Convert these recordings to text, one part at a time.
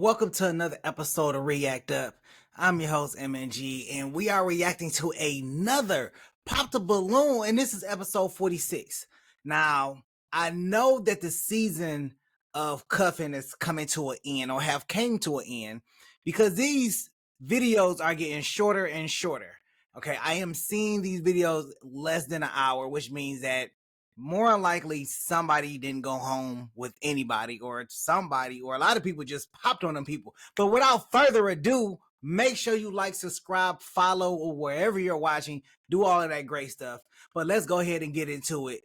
welcome to another episode of React Up. I'm your host, MNG, and we are reacting to another Pop the Balloon, and this is episode 46. Now, I know that the season of cuffing is coming to an end, or have came to an end, because these videos are getting shorter and shorter. Okay, I am seeing these videos less than an hour, which means that more than likely somebody didn't go home with anybody, or somebody, or a lot of people just popped on them people. But without further ado, make sure you like, subscribe, follow, or wherever you're watching, do all of that great stuff. But let's go ahead and get into it.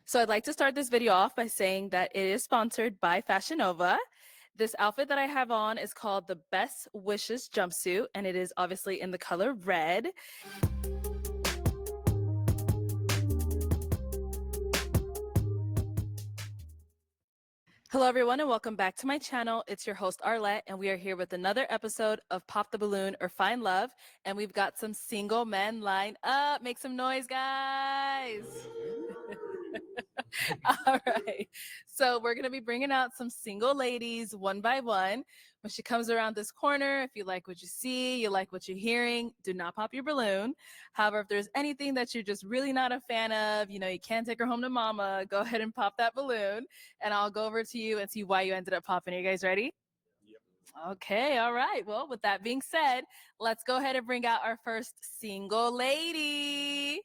So I'd like to start this video off by saying that it is sponsored by Fashion Nova. This outfit that I have on is called the Best Wishes jumpsuit, and it is obviously in the color red. Hello everyone and welcome back to my channel. It's your host Arlette, and we are here with another episode of Pop the Balloon or Find Love, and we've got some single men lined up. Make some noise, guys. All right, so we're gonna be bringing out some single ladies one by one. When she comes around this corner, if you like what you see, you like what you're hearing, do not pop your balloon. However, if there's anything that you're just really not a fan of, you can't take her home to mama, go ahead and pop that balloon, and I'll go over to you and see why you ended up popping. Are you guys ready? Yep. Okay, all right. Well, with that being said, let's go ahead and bring out our first single lady.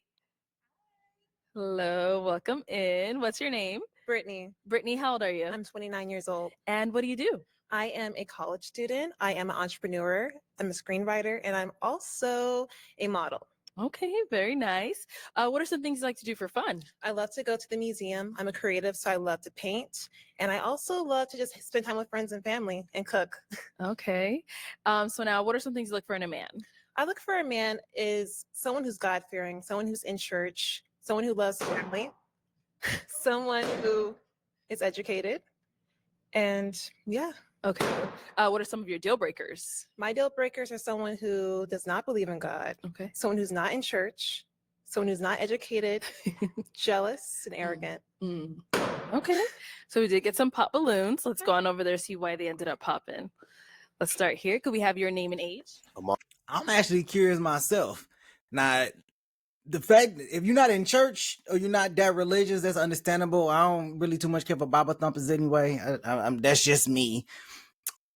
Hello, welcome in. What's your name? Brittany. Brittany, how old are you? I'm 29 years old. And what do you do? I am a college student. I am an entrepreneur. I'm a screenwriter, and I'm also a model. Okay, very nice. What are some things you like to do for fun? I love to go to the museum. I'm a creative, so I love to paint. And I also love to just spend time with friends and family and cook. Okay. So now, what are some things you look for in a man? I look for a man is someone who's God-fearing, someone who's in church, someone who loves family, someone who is educated, and yeah. Okay. What are some of your deal breakers? My deal breakers are someone who does not believe in God. Okay. Someone who's not in church, someone who's not educated, jealous, and arrogant. Okay. So we did get some pop balloons. Let's go on over there, see why they ended up popping. Let's start here. Could we have your name and age? I'm actually curious myself. Now, the fact if you're not in church or you're not that religious, that's understandable. I don't really too much care for Bible thumpers anyway. That's just me.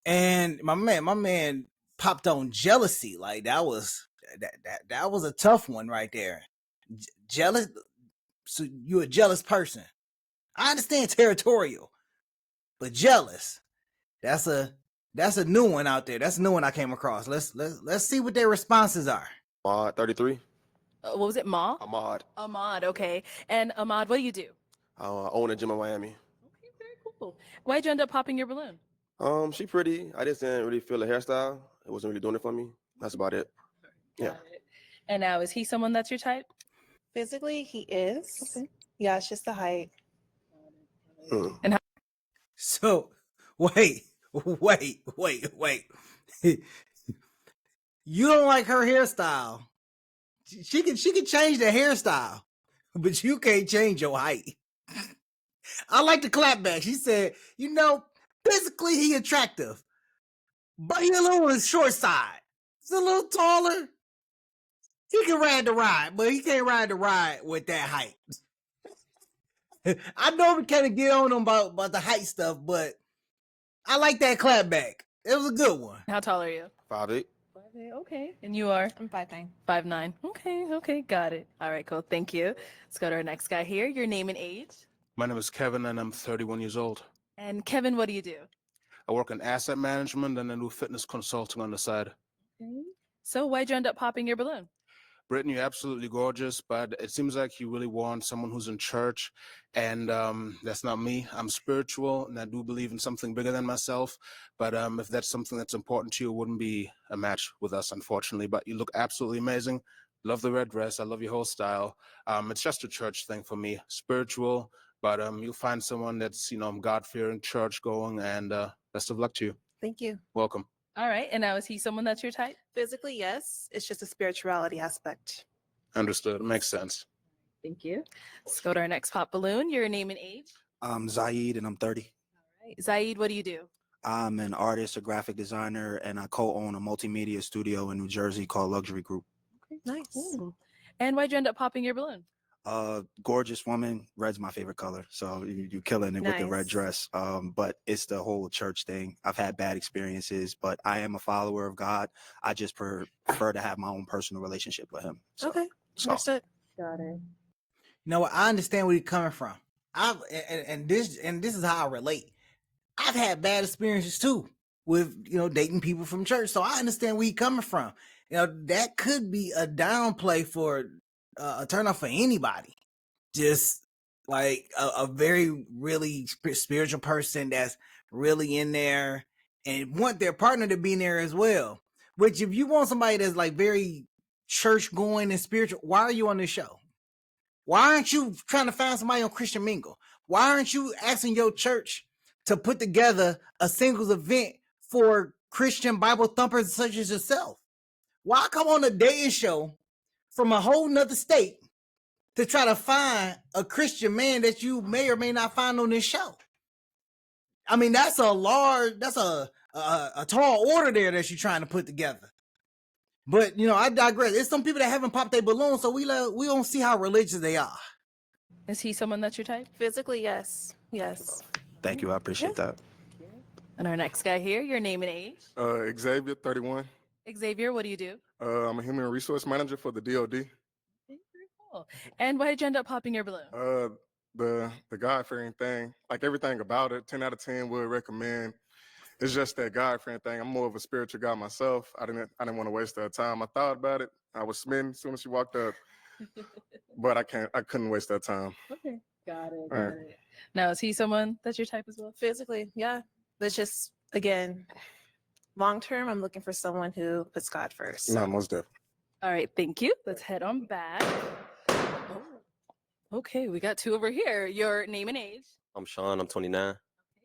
And my man popped on jealousy. Like that was a tough one right there. Jealous. So you're a jealous person. I understand territorial, but jealous. That's a new one out there. That's a new one I came across. Let's see what their responses are. 33. What was it, Ma? Ahmad. Ahmad, okay. And Ahmad, what do you do? I own a gym in Miami. Okay, very cool. Why'd you end up popping your balloon? She pretty. I just didn't really feel the hairstyle. It wasn't really doing it for me. That's about it. Yeah. And now, is he someone that's your type? Physically, he is. Okay. Yeah, it's just the height. Mm. And how? So wait, Wait. You don't like her hairstyle. She can change the hairstyle, but you can't change your height. I like the clapback. She said, physically he attractive, but he a little on the short side. He's a little taller. He can ride the ride, but he can't ride the ride with that height. I know we kind of get on him about the height stuff, but I like that clapback. It was a good one. How tall are you? 5'8". 5'8", okay. And you are? I'm 5'9". 5'9". Okay, got it. All right, cool. Thank you. Let's go to our next guy here. Your name and age. My name is Kevin, and I'm 31 years old. And Kevin, what do you do? I work in asset management, and I do fitness consulting on the side. Okay. So why'd you end up popping your balloon? Brittany, you're absolutely gorgeous, but it seems like you really want someone who's in church, and that's not me. I'm spiritual, and I do believe in something bigger than myself, but if that's something that's important to you, it wouldn't be a match with us, unfortunately, but you look absolutely amazing. Love the red dress. I love your whole style. It's just a church thing for me, spiritual, but you'll find someone that's, God-fearing, church-going, and best of luck to you. Thank you. Welcome. All right. And now is he someone that's your type? Physically, yes. It's just a spirituality aspect. Understood. Makes sense. Thank you. Let's go to our next pop balloon. Your name and age. I'm Zaid and I'm 30. All right. Zaid, what do you do? I'm an artist, a graphic designer, and I co-own a multimedia studio in New Jersey called Luxury Group. Okay. Nice. Cool. And why'd you end up popping your balloon? Gorgeous woman. Red's my favorite color. So you're killing it with the red Nice. dress. But it's the whole church thing. I've had bad experiences, but I am a follower of God. I just prefer to have my own personal relationship with him. So, Okay. so Understood. Got it. I understand where you're coming from. This is how I relate. I've had bad experiences too with dating people from church, so I understand where you're coming from. That could be a downplay for a turn off for anybody. Just like a very really spiritual person that's really in there and want their partner to be in there as well. Which, if you want somebody that's like very church going and spiritual, why are you on this show? Why aren't you trying to find somebody on Christian Mingle? Why aren't you asking your church to put together a singles event for Christian Bible thumpers such as yourself? Why come on a dating show from a whole nother state to try to find a Christian man that you may or may not find on this show? I mean, that's a tall order there that you're trying to put together. But I digress. There's some people that haven't popped their balloon, so we don't see how religious they are. Is he someone that's your type? Physically, yes. Yes. thank you. I appreciate that. And our next guy here, your name and age. Xavier, 31. Xavier, what do you do? I'm a human resource manager for the DoD. Okay, very cool. And why did you end up popping your balloon? The God-fearing thing, like everything about it, 10 out of 10 would recommend. It's just that God-fearing thing. I'm more of a spiritual guy myself. I didn't want to waste that time. I thought about it. I was smitten as soon as she walked up, but I couldn't waste that time. Okay, got it. All right. Now, is he someone that's your type as well? Physically, yeah. But just, again, long term, I'm looking for someone who puts God first. No, most definitely. All right, thank you. Let's head on back. Oh, okay, we got two over here. Your name and age. I'm Sean. I'm 29.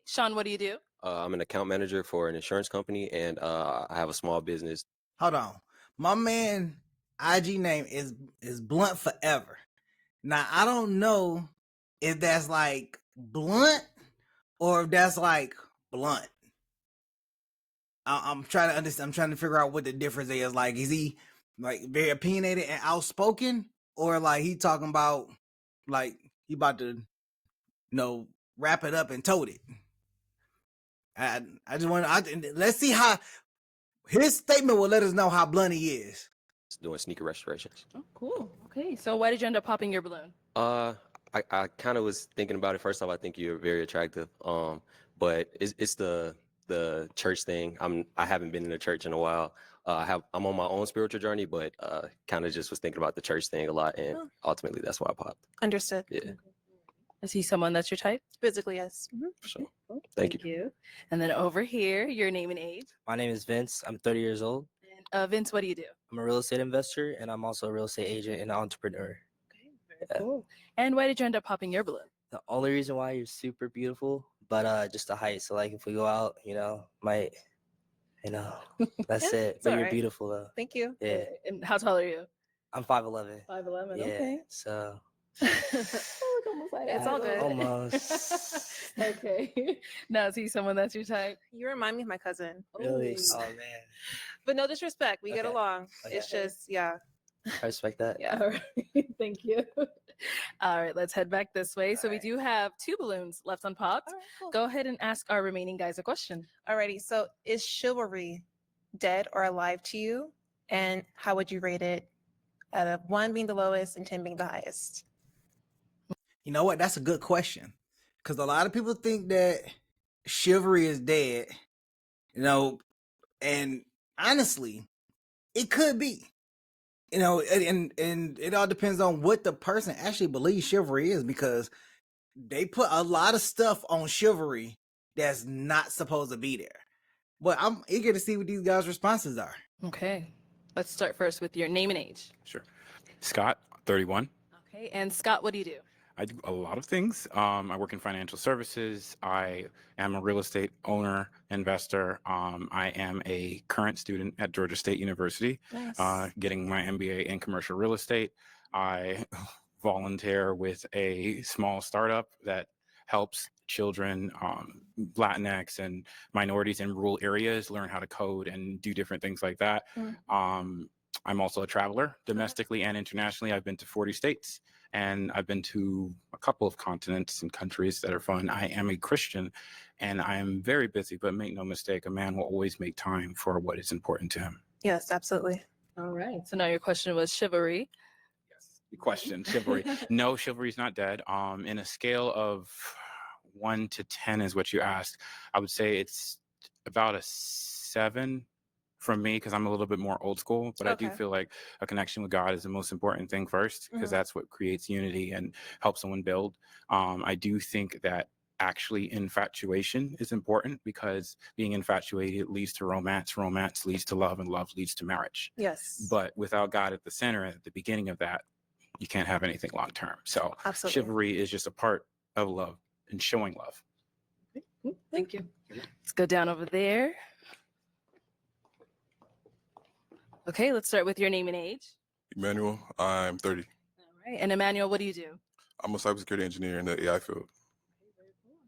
Sean, what do you do? I'm an account manager for an insurance company, and I have a small business. Hold on. My man IG name is Blunt Forever. Now, I don't know if that's like blunt or if that's like blunt. I'm trying to understand. I'm trying to figure out what the difference is. Like, is he like very opinionated and outspoken, or like he talking about like he about to wrap it up and tote it? I just want to let's see how his statement will let us know how blunt he is. Doing sneaker restorations. Oh, cool. Okay, so why did you end up popping your balloon? I kind of was thinking about it. First off, I think you're very attractive. But it's the church thing. I haven't been in a church in a while. I'm on my own spiritual journey, but kind of just was thinking about the church thing a lot, and ultimately that's why I popped. Understood. Yeah. Is he someone that's your type? Physically, yes. For sure. Cool. Thank you. And then over here, your name and age. My name is Vince. I'm 30 years old. And Vince, what do you do? I'm a real estate investor, and I'm also a real estate agent and entrepreneur. Okay, very cool. And why did you end up popping your balloon? The only reason why you're super beautiful, but just the height. So like if we go out, might, that's Yeah, it. it's But all you're right. beautiful though. Thank you. Yeah. And how tall are you? I'm 5'11". 5'11". Yeah. Okay. So Oh, almost like It's all good. almost. Okay. Now, is he someone that's your type? You remind me of my cousin. Really? Ooh. Oh man. But no disrespect. We get Okay. along. Okay. It's just, yeah. I respect that. Yeah. All right. Thank you. All right, let's head back this way. So we do have 2 balloons left unpopped. All right, cool. Go ahead and ask our remaining guys a question. Alrighty. So is chivalry dead or alive to you? And how would you rate it out of 1 being the lowest and 10 being the highest? You know what? That's a good question. Because a lot of people think that chivalry is dead, and honestly, it could be. And it all depends on what the person actually believes chivalry is, because they put a lot of stuff on chivalry that's not supposed to be there. But I'm eager to see what these guys' responses are. Okay. Let's start first with your name and age. Sure. Scott, 31. Okay. And Scott, what do you do? I do a lot of things. I work in financial services. I am a real estate owner, investor. I am a current student at Georgia State University, Nice. getting my MBA in commercial real estate. I volunteer with a small startup that helps children, Latinx and minorities in rural areas learn how to code and do different things like that. I'm also a traveler domestically and internationally. I've been to 40 states and I've been to a couple of continents and countries that are fun. I am a Christian and I am very busy, but make no mistake, a man will always make time for what is important to him. Yes, absolutely. All right. So now your question was chivalry. Question, chivalry. No, chivalry is not dead. In a scale of 1 to 10 is what you asked. I would say it's about a 7 from me, because I'm a little bit more old school, but I do Okay. feel like a connection with God is the most important thing first, because Mhm. that's what creates unity and helps someone build. I do think that actually infatuation is important, because being infatuated leads to romance, romance leads to love, and love leads to marriage. Yes. But without God at the center, at the beginning of that, you can't have anything long term. So Absolutely. chivalry is just a part of love and showing love. Thank you. Let's go down over there. Okay, let's start with your name and age. Emmanuel, I'm 30. All right. And Emmanuel, what do you do? I'm a cybersecurity engineer in the AI field.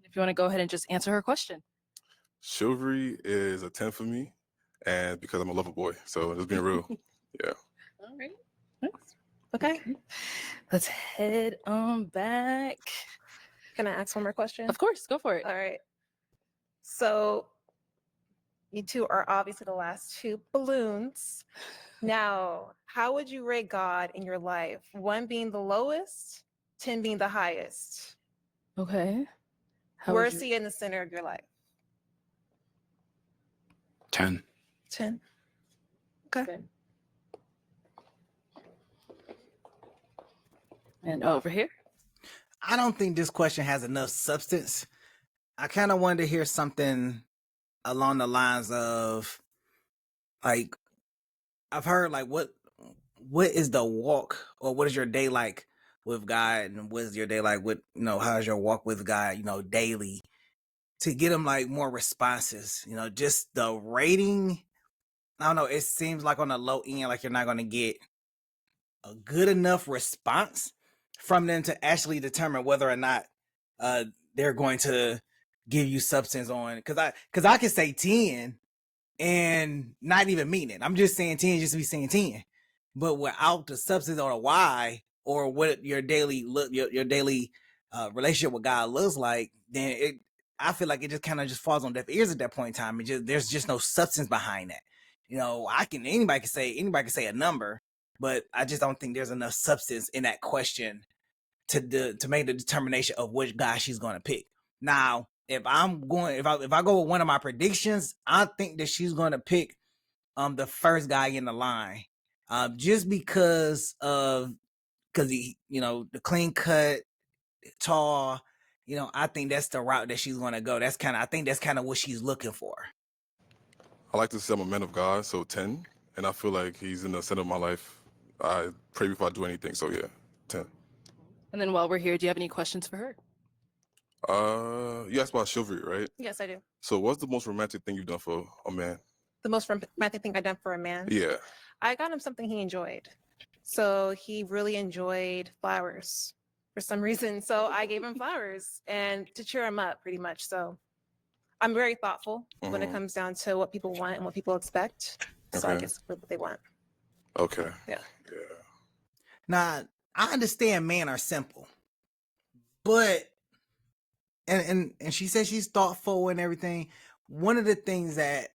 If you want to go ahead and just answer her question. Chivalry is a 10 for me, and because I'm a lover boy, so just being real. Yeah. All right. Okay. Let's head on back. Can I ask one more question? Of course, go for it. All right. So you two are obviously the last 2 balloons. Now, how would you rate God in your life? 1 being the lowest, 10 being the highest. Okay. Where is he in the center of your life? 10. 10. Okay. And over here. I don't think this question has enough substance. I kind of wanted to hear something along the lines of, like, I've heard, like, what is the walk, or what is your day like with God, and what is your day like with, how's your walk with God, daily, to get them like more responses. Just the rating, I don't know, it seems like on the low end, like you're not going to get a good enough response from them to actually determine whether or not they're going to give you substance on, because I can say 10 and not even mean it. I'm just saying 10 just to be saying 10, but without the substance on a why, or what your daily your daily relationship with God looks like, then I feel like it just kind of just falls on deaf ears at that point in time. There's just no substance behind that. Anybody can say a number, but I just don't think there's enough substance in that question to make the determination of which guy she's going to pick. Now, if I go with one of my predictions, I think that she's going to pick the first guy in the line, just because he, the clean cut, tall. I think that's the route that she's going to go. I think that's kind of what she's looking for. I like to say I'm a man of God, so 10, and I feel like he's in the center of my life. I pray before I do anything, so yeah, 10. And then while we're here, do you have any questions for her? You asked about chivalry, right? Yes, I do. So what's the most romantic thing you've done for a man? The most romantic thing I've done for a man. Yeah. I got him something he enjoyed. So he really enjoyed flowers for some reason. So I gave him flowers and to cheer him up pretty much. So I'm very thoughtful when it Mhm. comes down to what people want and what people expect. So I Okay. guess what they want. Okay. Yeah. Yeah. Now, I understand men are simple, but and she said she's thoughtful and everything. One of the things that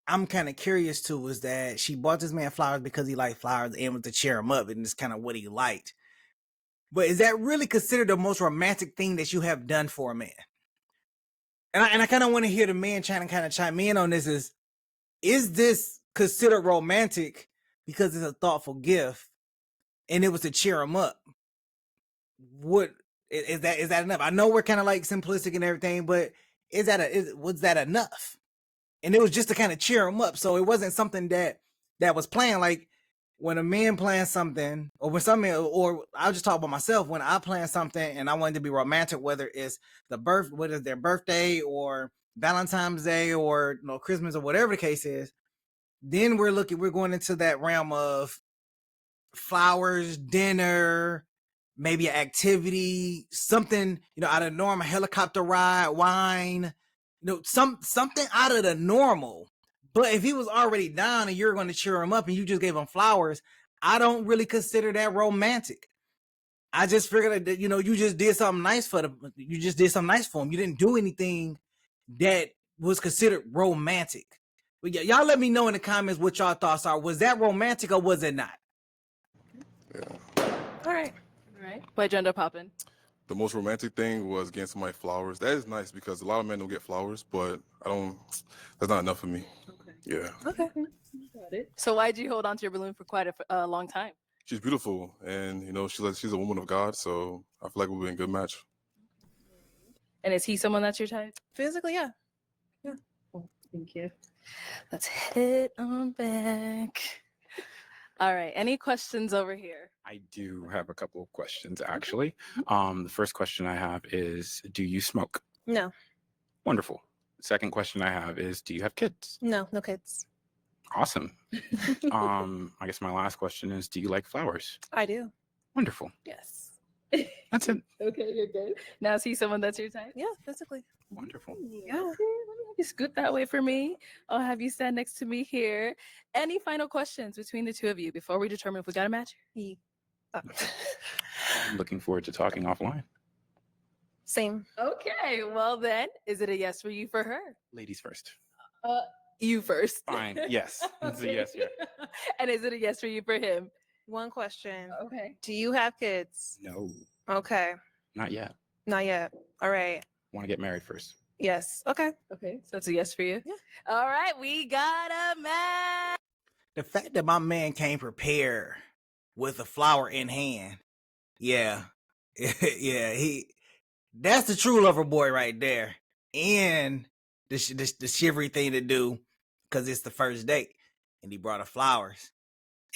I'm kind of curious to is that she bought this man flowers because he liked flowers and was to cheer him up, and it's kind of what he liked. But is that really considered the most romantic thing that you have done for a man? And I kind of want to hear the man trying to kind of chime in on this. Is this considered romantic because it's a thoughtful gift and it was to cheer him up? What is that enough? I know we're kind of like simplistic and everything, but was that enough? And it was just to kind of cheer him up. So it wasn't something that was planned. Like when a man plans something, or when some man, or I'll just talk about myself, when I plan something and I want it to be romantic, whether it's whether it's their birthday or Valentine's Day or Christmas or whatever the case is, then we're going into that realm of flowers, dinner, maybe an activity, something, out of the norm, a helicopter ride, wine, something out of the normal. But if he was already down and you're going to cheer him up and you just gave him flowers, I don't really consider that romantic. I just figured that, you just did something nice for him. You didn't do anything that was considered romantic. But y'all let me know in the comments what y'all thoughts are. Was that romantic or was it not? Yeah. All right. Why gender popping? The most romantic thing was getting somebody flowers. That is nice because a lot of men don't get flowers, but that's not enough for me. Okay. Yeah. Okay. Got it. So why'd you hold on to your balloon for quite a long time? She's beautiful and she's a woman of God, so I feel like we'll be a good match. And is he someone that's your type? Physically, yeah. Yeah. Oh, thank you. Let's hit on back. All right. Any questions over here? I do have a couple of questions, actually. The first question I have is, do you smoke? No. Wonderful. Second question I have is, do you have kids? No. No kids. Awesome. I guess my last question is, do you like flowers? I do. Wonderful. Yes. That's it. Okay, you're good. Now is he someone that's your type? Yeah, physically. Wonderful. Yeah. Okay, let me have you scoot that way for me. I'll have you stand next to me here. Any final questions between the two of you before we determine if we got a match? I'm looking forward to talking offline. Same. Okay, well then, is it a yes for you for her? Ladies first. You first. Fine. Yes. It's a yes here. And is it a yes for you for him? One question. Okay. Do you have kids? No, Okay. not yet. Not yet. All right. Want to get married first. Yes. Okay. Okay, so it's a yes for you? Yeah. All right, we got a match. The fact that my man came prepared with a flower in hand, yeah, that's the true lover boy right there, and the shivery thing to do because it's the first date, and he brought her flowers,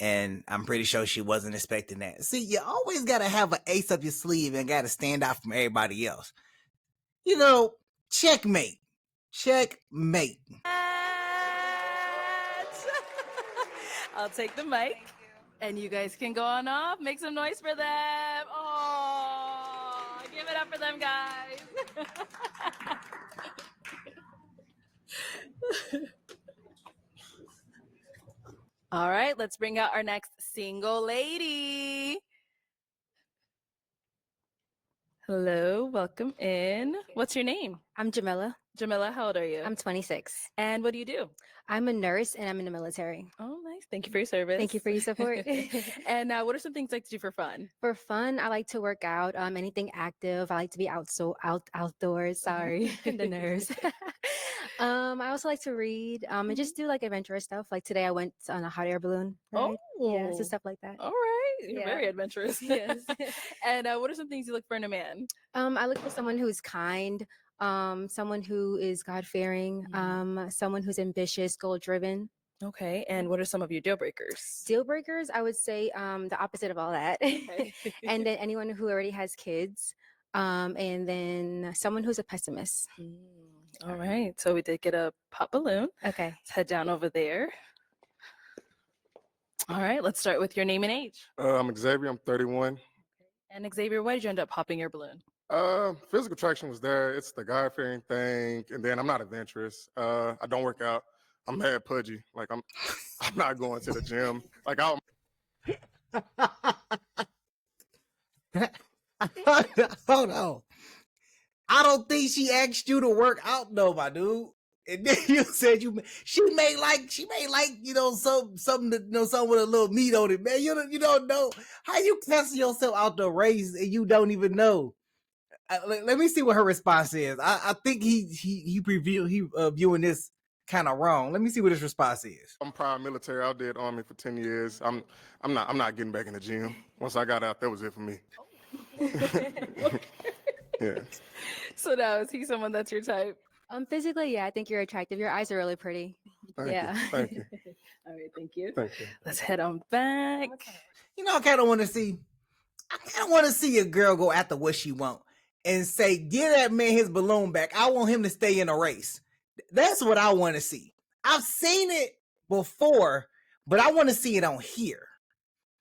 and I'm pretty sure she wasn't expecting that. See, you always gotta have an ace up your sleeve and gotta stand out from everybody else. Checkmate. I'll take the mic. And you guys can go on off. Make some noise for them. Oh, give it up for them, guys. All right, let's bring out our next single lady. Hello, welcome in. What's your name? I'm Jamila. Jamila, how old are you? I'm 26. And what do you do? I'm a nurse and I'm in the military. Oh, nice. Thank you for your service. Thank you for your support. And what are some things you like to do for fun? For fun, I like to work out. Anything active. I like to be outdoors. Sorry, the nerves. I also like to read. And just do like adventurous stuff. Like today, I went on a hot air balloon ride. Yeah, so stuff like that. All right. You're Yeah. very adventurous. Yes. And what are some things you look for in a man? I look for someone who's kind. Someone who is God-fearing. Someone who's ambitious, goal-driven. Okay. And what are some of your deal breakers? Deal breakers, I would say the opposite of all that. Okay. And then anyone who already has kids. And then someone who's a pessimist. All right. So we did get a pop balloon. Okay. Let's head down over there. All right. Let's start with your name and age. I'm Xavier. I'm 31. And Xavier, why did you end up popping your balloon? Physical attraction was there. It's the God-fearing thing, and then I'm not adventurous. I don't work out. I'm mad pudgy. Like I'm not going to the gym. Like I'll. Hold on. I don't think she asked you to work out though, my dude. And then you said she made like something that something with a little meat on it, man. You don't know how you cancel yourself out the race and you don't even know. Let me see what her response is. I think he viewing this kind of wrong. Let me see what his response is. I'm prior military. I did Army for 10 years. I'm not getting back in the gym. Once I got out, that was it for me. Yeah. So now, is he someone that's your type? Physically, yeah, I think you're attractive. Your eyes are really pretty. Thank Yeah. You. Thank you. All right, thank you. Thank you. Let's head on back. You know, I kind of want to see a girl go after what she want and say, "Give that man his balloon back. I want him to stay in a race." That's what I want to see. I've seen it before, but I want to see it on here.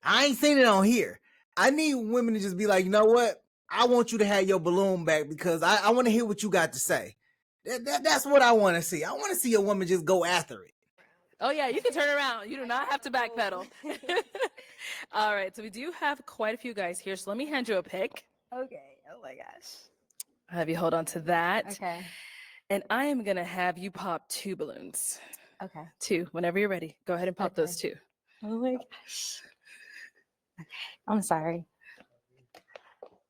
I ain't seen it on here. I need women to just be like, you know what? I want you to have your balloon back because I want to hear what you got to say. That's what I want to see. I want to see a woman just go after it. Oh yeah, you can turn around. You do not have to backpedal. All right, so we do have quite a few guys here. So let me hand you a pick. Okay. Oh my gosh. I'll have you hold on to that. Okay. And I am gonna have you pop 2 balloons. Okay. 2, whenever you're ready. Go ahead and pop those 2. Oh my gosh. Okay. I'm sorry.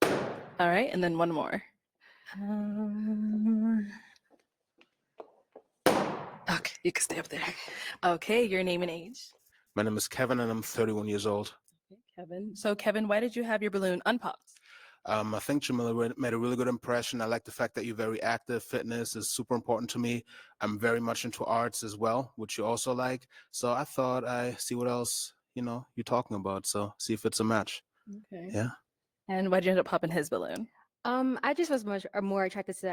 All right, and then one more. Okay, you can stay up there. Okay, your name and age. My name is Kevin, and I'm 31 years old. Kevin. So Kevin, why did you have your balloon unpopped? I think Jamila made a really good impression. I like the fact that you're very active. Fitness is super important to me. I'm very much into arts as well, which you also like. So I thought I see what else, you're talking about. So see if it's a match. Okay. Yeah. And why'd you end up popping his balloon? I just was more attracted to the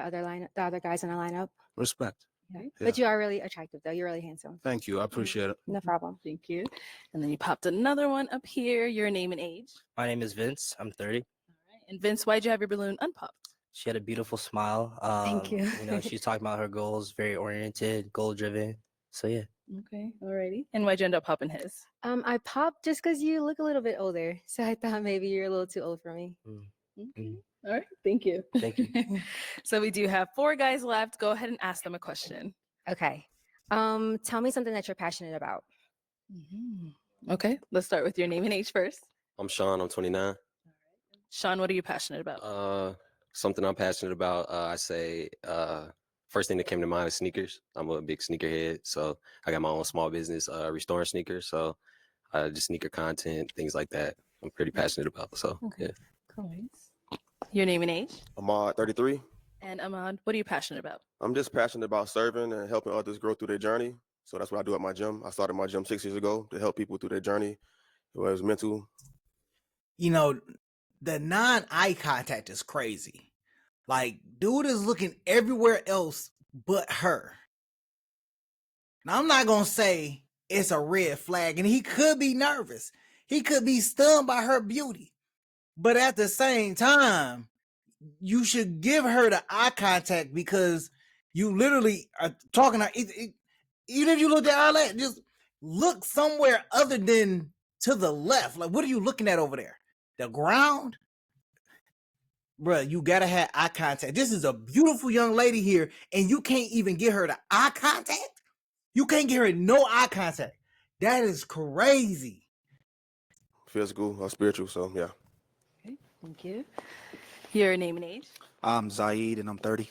other guys in the lineup. Respect. Okay. Yeah. But you are really attractive, though. You're really handsome. Thank you. I appreciate it. No problem. Thank you. And then you popped another one up here. Your name and age. My name is Vince. I'm 30. All right. And Vince, why'd you have your balloon unpopped? She had a beautiful smile. Thank you. She's talking about her goals, very oriented, goal driven. So yeah. Okay. Alrighty. And why'd you end up popping his? I popped just because you look a little bit older. So I thought maybe you're a little too old for me. Okay. All right. Thank you. Thank you. So we do have 4 guys left. Go ahead and ask them a question. Okay. Tell me something that you're passionate about. Okay. Let's start with your name and age first. I'm Sean. I'm 29. Sean, what are you passionate about? Something I'm passionate about. I say first thing that came to mind is sneakers. I'm a big sneakerhead, so I got my own small business restoring sneakers. So just sneaker content, things like that. I'm pretty passionate about. So yeah. Cool. Your name and age. I'm 33. And Ahmad, what are you passionate about? I'm just passionate about serving and helping others grow through their journey. So that's what I do at my gym. I started my gym 6 years ago to help people through their journey, whether it's mental. The non-eye contact is crazy. Like, dude is looking everywhere else but her. Now, I'm not going to say it's a red flag, and he could be nervous. He could be stunned by her beauty. But at the same time, you should give her the eye contact because you literally are talking. Even if you look at all that, just look somewhere other than to the left. Like, what are you looking at over there? The ground? Bruh, you gotta have eye contact. This is a beautiful young lady here, and you can't even get her the eye contact? You can't get her no eye contact. That is crazy. Physical or spiritual, so yeah. Okay, thank you. Your name and age. I'm Zaid, and I'm 30. All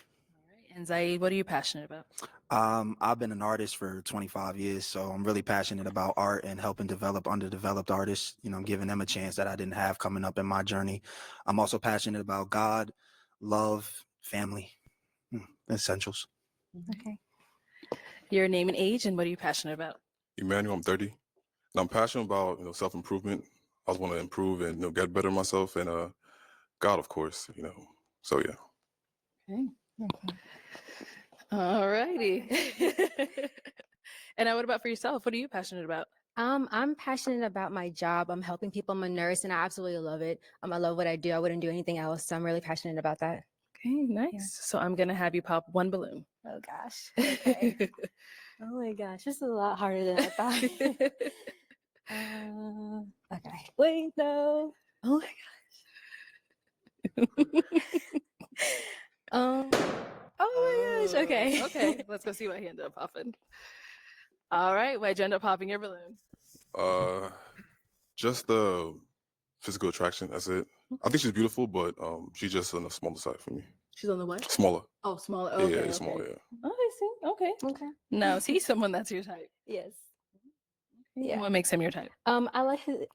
right. And Zaid, what are you passionate about? I've been an artist for 25 years, so I'm really passionate about art and helping develop underdeveloped artists, giving them a chance that I didn't have coming up in my journey. I'm also passionate about God, love, family, essentials. Okay. Your name and age, and what are you passionate about? Emmanuel, I'm 30. And I'm passionate about, self-improvement. I just want to improve and, get better myself. And God, of course, So yeah. Okay. All righty. And what about for yourself? What are you passionate about? I'm passionate about my job. I'm helping people. I'm a nurse, and I absolutely love it. I love what I do. I wouldn't do anything else. So I'm really passionate about that. Okay, nice. Yeah. So I'm gonna have you pop one balloon. Oh gosh. Okay. Oh my gosh, this is a lot harder than I thought. Okay. Wait, no. Oh my gosh. Oh my gosh. Okay. Okay, let's go see what he ended up popping. All right, why'd you end up popping your balloon? Just the physical attraction. That's it. I think she's beautiful, but she's just on the smaller side for me. She's on the what? Smaller. Oh, smaller. Yeah, Okay, yeah, okay. smaller. Yeah. Oh, I see. Okay. Okay. Now, is he someone that's your type? Yes. Yeah. What makes him your type? I like he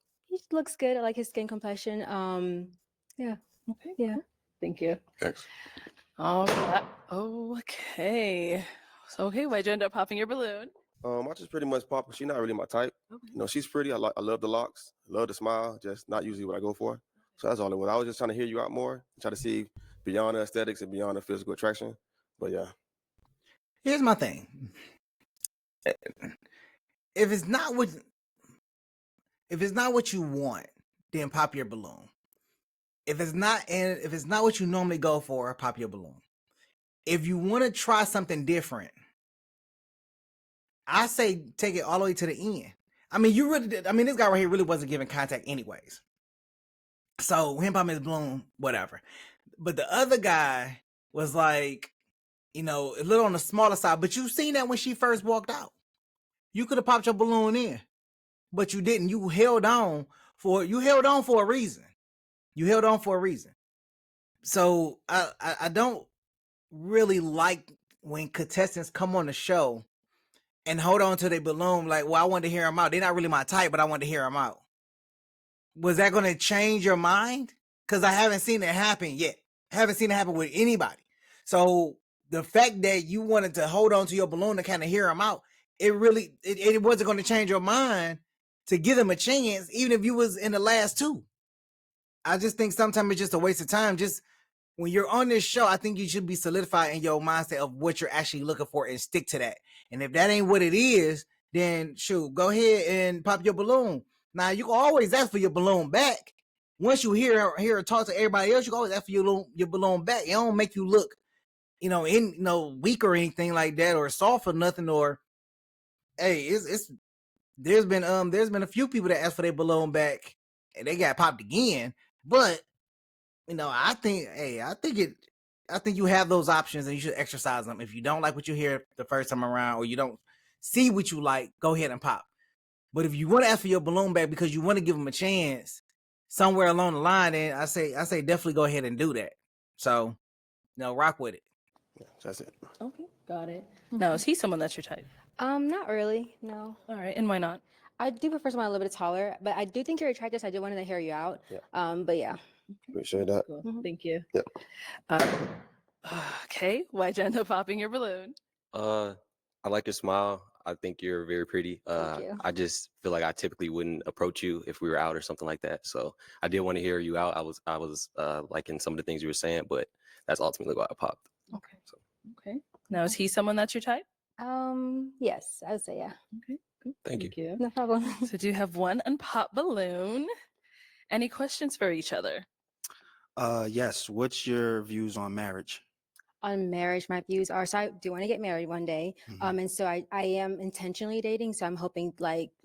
looks good. I like his skin complexion. Yeah. Okay. Yeah. Thank you. Thanks. All right. Okay. So, okay, why'd you end up popping your balloon? I just pretty much pop. She's not really my type. Okay. You know, she's pretty. I love the locks. Love the smile. Just not usually what I go for. So that's all it was. I was just trying to hear you out more. Try to see beyond the aesthetics and beyond the physical attraction. But yeah. Here's my thing. If it's not what you want, then pop your balloon. If it's not what you normally go for, pop your balloon. If you want to try something different, I say take it all the way to the end. I mean, this guy right here really wasn't giving contact anyways. So him popping his balloon, whatever. But the other guy was like, a little on the smaller side. But you seen that when she first walked out. You could have popped your balloon in, but you didn't. You held on for a reason. You held on for a reason. So I don't really like when contestants come on the show and hold on to their balloon like, well, I wanted to hear them out. They're not really my type, but I wanted to hear them out. Was that going to change your mind? Because I haven't seen it happen yet. I haven't seen it happen with anybody. So the fact that you wanted to hold on to your balloon to kind of hear them out, it wasn't going to change your mind to give them a chance, even if you was in the last two. I just think sometimes it's just a waste of time. Just when you're on this show, I think you should be solidified in your mindset of what you're actually looking for and stick to that. And if that ain't what it is, then shoot, go ahead and pop your balloon. Now you can always ask for your balloon back. Once you hear her talk to everybody else, you can always ask for your balloon back. It don't make you look, weak or anything like that, or soft or nothing. Or hey, there's been a few people that asked for their balloon back and they got popped again. But I think you have those options and you should exercise them. If you don't like what you hear the first time around, or you don't see what you like, go ahead and pop. But if you want to ask for your balloon back because you want to give them a chance somewhere along the line, then I say definitely go ahead and do that. So, rock with it. Yeah, that's it. Okay, got it. Now, is he someone that's your type? Not really. No. All right, and why not? I do prefer someone a little bit taller, but I do think you're attractive. So I do want to hear you out. Yeah. But yeah. Appreciate that. Cool. Thank you. Yep. Okay, why'd you end up popping your balloon? I like your smile. I think you're very pretty. Thank you. I just feel like I typically wouldn't approach you if we were out or something like that. So I did want to hear you out. I was liking some of the things you were saying, but that's ultimately why I popped. Okay. So. Okay. Now, is he someone that's your type? Yes, I would say yeah. Okay. Cool. Thank you. No problem. So do you have one unpopped balloon? Any questions for each other? Yes. What's your views on marriage? On marriage, my views are, so I do want to get married one day. Mhm. And so I am intentionally dating. So I'm hoping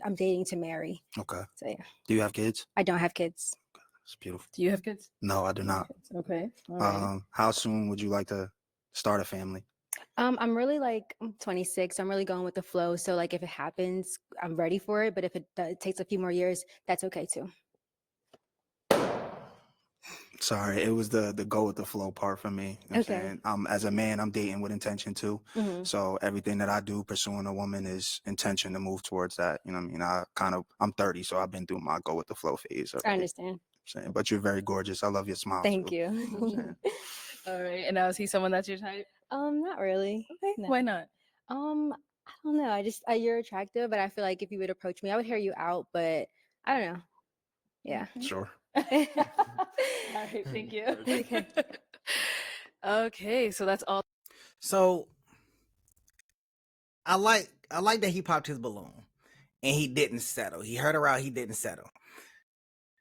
I'm dating to marry. Okay. So yeah. Do you have kids? I don't have kids. It's beautiful. Do you have kids? No, I do not. Okay. All right. How soon would you like to start a family? I'm really I'm 26. I'm really going with the flow. So if it happens, I'm ready for it. But if it takes a few more years, that's okay too. Sorry, it was the go with the flow part for me. You know what I'm saying? As a man, I'm dating with intention too. Mm-hmm. So everything that I do pursuing a woman is intention to move towards that. You know what I mean? I'm 30, so I've been through my go with the flow phase already. I understand. But you're very gorgeous. I love your smile. Thank too. you. You know what I'm saying? All right. And now, is he someone that's your type? Not really. Okay. No. Why not? I don't know. You're attractive, but I feel like if you would approach me, I would hear you out, but I don't know. Yeah. Sure. All right. Thank you. Okay. Okay, so that's all. So I like that he popped his balloon and he didn't settle. He heard her out, he didn't settle.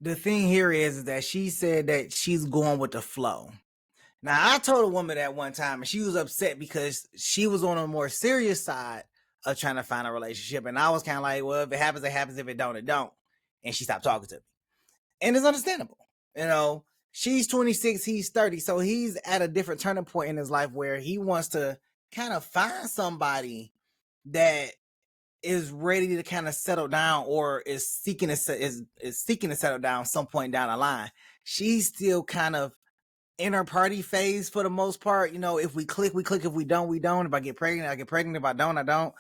The thing here is that she said that she's going with the flow. Now, I told a woman that one time, and she was upset because she was on a more serious side of trying to find a relationship. And I was kind of like, well, if it happens, it happens. If it don't, it don't. And she stopped talking to me. And it's understandable. You know, she's 26, he's 30. So he's at a different turning point in his life where he wants to kind of find somebody that is ready to kind of settle down or is seeking to settle down some point down the line. She's still kind of in her party phase for the most part. You know, if we click, we click. If we don't, we don't. If I get pregnant, I get pregnant. If I don't, I don't.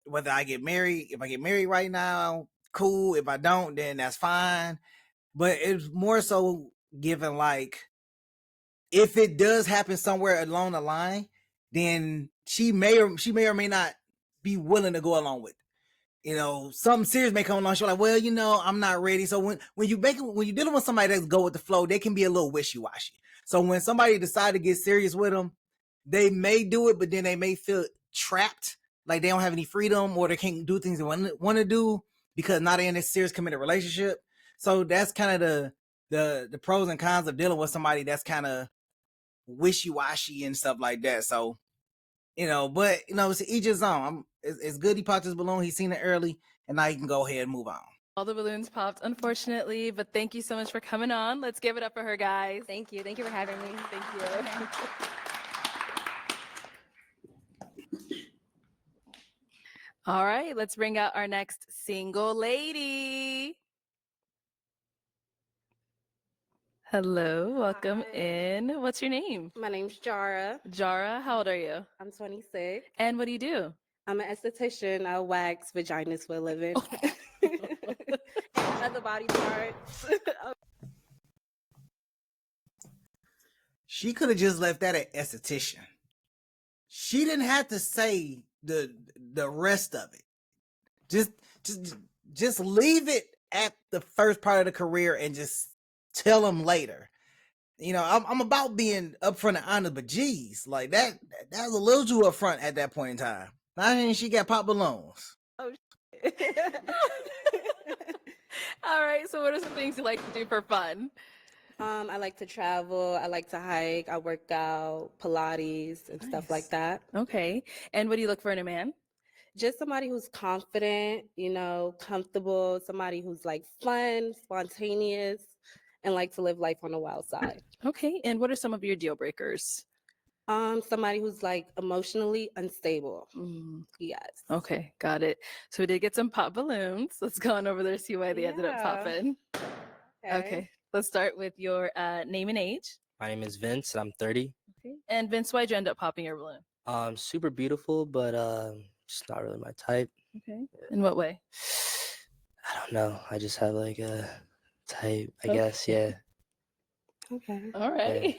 Whether I get married, if I get married right now, cool. If I don't, then that's fine. But it's more so given like, if it does happen somewhere along the line, then she may or may not be willing to go along with it. You know, something serious may come along. She's like, well, you know, I'm not ready. So when you're dealing with somebody that go with the flow, they can be a little wishy-washy. So when somebody decide to get serious with them, they may do it, but then they may feel trapped, like they don't have any freedom or they can't do things they want to do because now they're in this serious committed relationship. So that's kind of the pros and cons of dealing with somebody that's kind of wishy-washy and stuff like that. So, you know, but you know, it's each his own. It's good he popped his balloon. He's seen it early, and now he can go ahead and move on. All the balloons popped, unfortunately, but thank you so much for coming on. Let's give it up for her, guys. Thank you. Thank you for having me. Thank you. All right, let's bring out our next single lady. Hello, welcome in. What's your name? My name's Jara. Jara, how old are you? I'm 26. And what do you do? I'm an esthetician. I wax vaginas for a living. And other body parts. She could have just left that at esthetician. She didn't have to say the rest of it. Just leave it at the first part of the career and just tell them later. You know, I'm about being upfront and honest, but geez, like that was a little too upfront at that point in time. I mean, she got pop balloons. Oh, All right, so what are some things you like to do for fun? I like to travel. I like to hike. I work out, Pilates, and stuff like that. Okay. And what do you look for in a man? Just somebody who's confident, you know, comfortable, somebody who's like fun, spontaneous, and like to live life on the wild side. Okay. And what are some of your deal breakers? Somebody who's like emotionally unstable. Yes. Okay, got it. So we did get some pop balloons. Let's go on over there, see why they ended up Yeah. popping. Okay. Let's start with your name and age. My name is Vince, and I'm 30. Okay. And Vince, why'd you end up popping your balloon? Super beautiful, but just not really my type. Okay. In what way? I don't know. I just have like a type, I guess. Yeah. Okay. All right.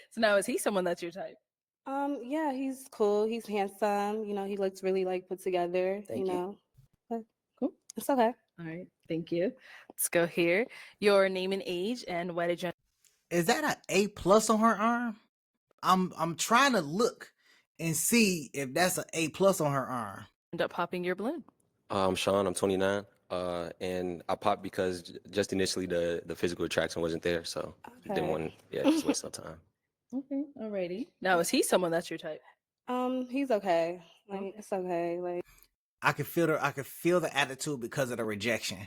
So now is he someone that's your type? Yeah, he's cool. He's handsome. You know, he looks really like put together. Thank you. Know, but Cool. it's okay. All right. Thank you. Let's go here. Your name and age and why did you Is that an A+ on her arm? I'm trying to look and see if that's an A+ on her arm. end up popping your balloon? I'm Sean. I'm 29. And I popped because just initially the physical attraction wasn't there, so didn't want to just waste no time. Okay. Alrighty. Now is he someone that's your type? He's okay. Like it's okay. Like I could feel the attitude because of the rejection.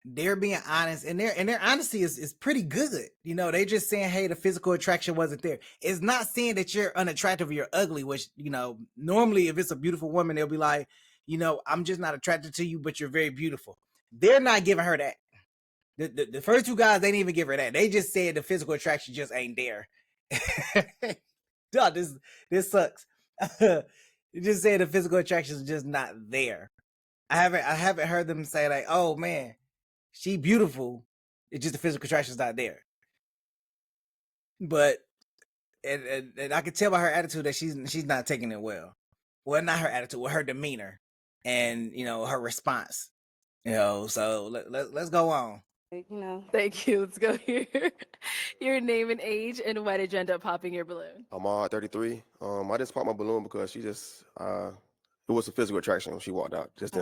They're being honest, and their honesty is pretty good. You know, they just saying, hey, the physical attraction wasn't there. It's not saying that you're unattractive or you're ugly, which, you know, normally if it's a beautiful woman, they'll be like, you know, I'm just not attracted to you, but you're very beautiful. They're not giving her that. The first two guys, they didn't even give her that. They just said the physical attraction just ain't there. Duh, this sucks. You just said the physical attraction is just not there. I haven't heard them say like, oh man, she beautiful. It's just the physical attraction is not there. But and I could tell by her attitude that she's not taking it well. Well, not her attitude, well, her demeanor and, you know, her response. You know, so let's go on. Like, you know. Thank you. Let's go here. Your name and age, and why did you end up popping your balloon? I'm 33. I just popped my balloon because she just it was a physical attraction when she walked out. Just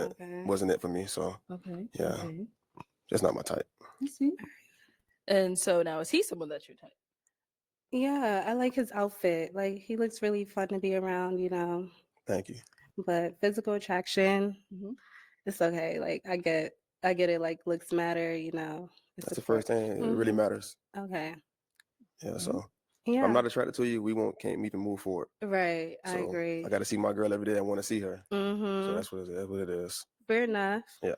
wasn't it for me. So Okay. yeah, Okay. just not my type. I see. And so now, is he someone that you're type? Yeah, I like his outfit. Like, he looks really fun to be around, you know. Thank you. But physical attraction, Mhm. it's okay. Like, I get it. Like, looks matter, you know. It's That's the support. first thing. It really matters. Okay. Yeah. So Yeah. if I'm not attracted to you, can't even move forward. Right. I So agree. I got to see my girl every day. I want to see her. So Mm-hmm. that's what it is. Fair enough. Yeah.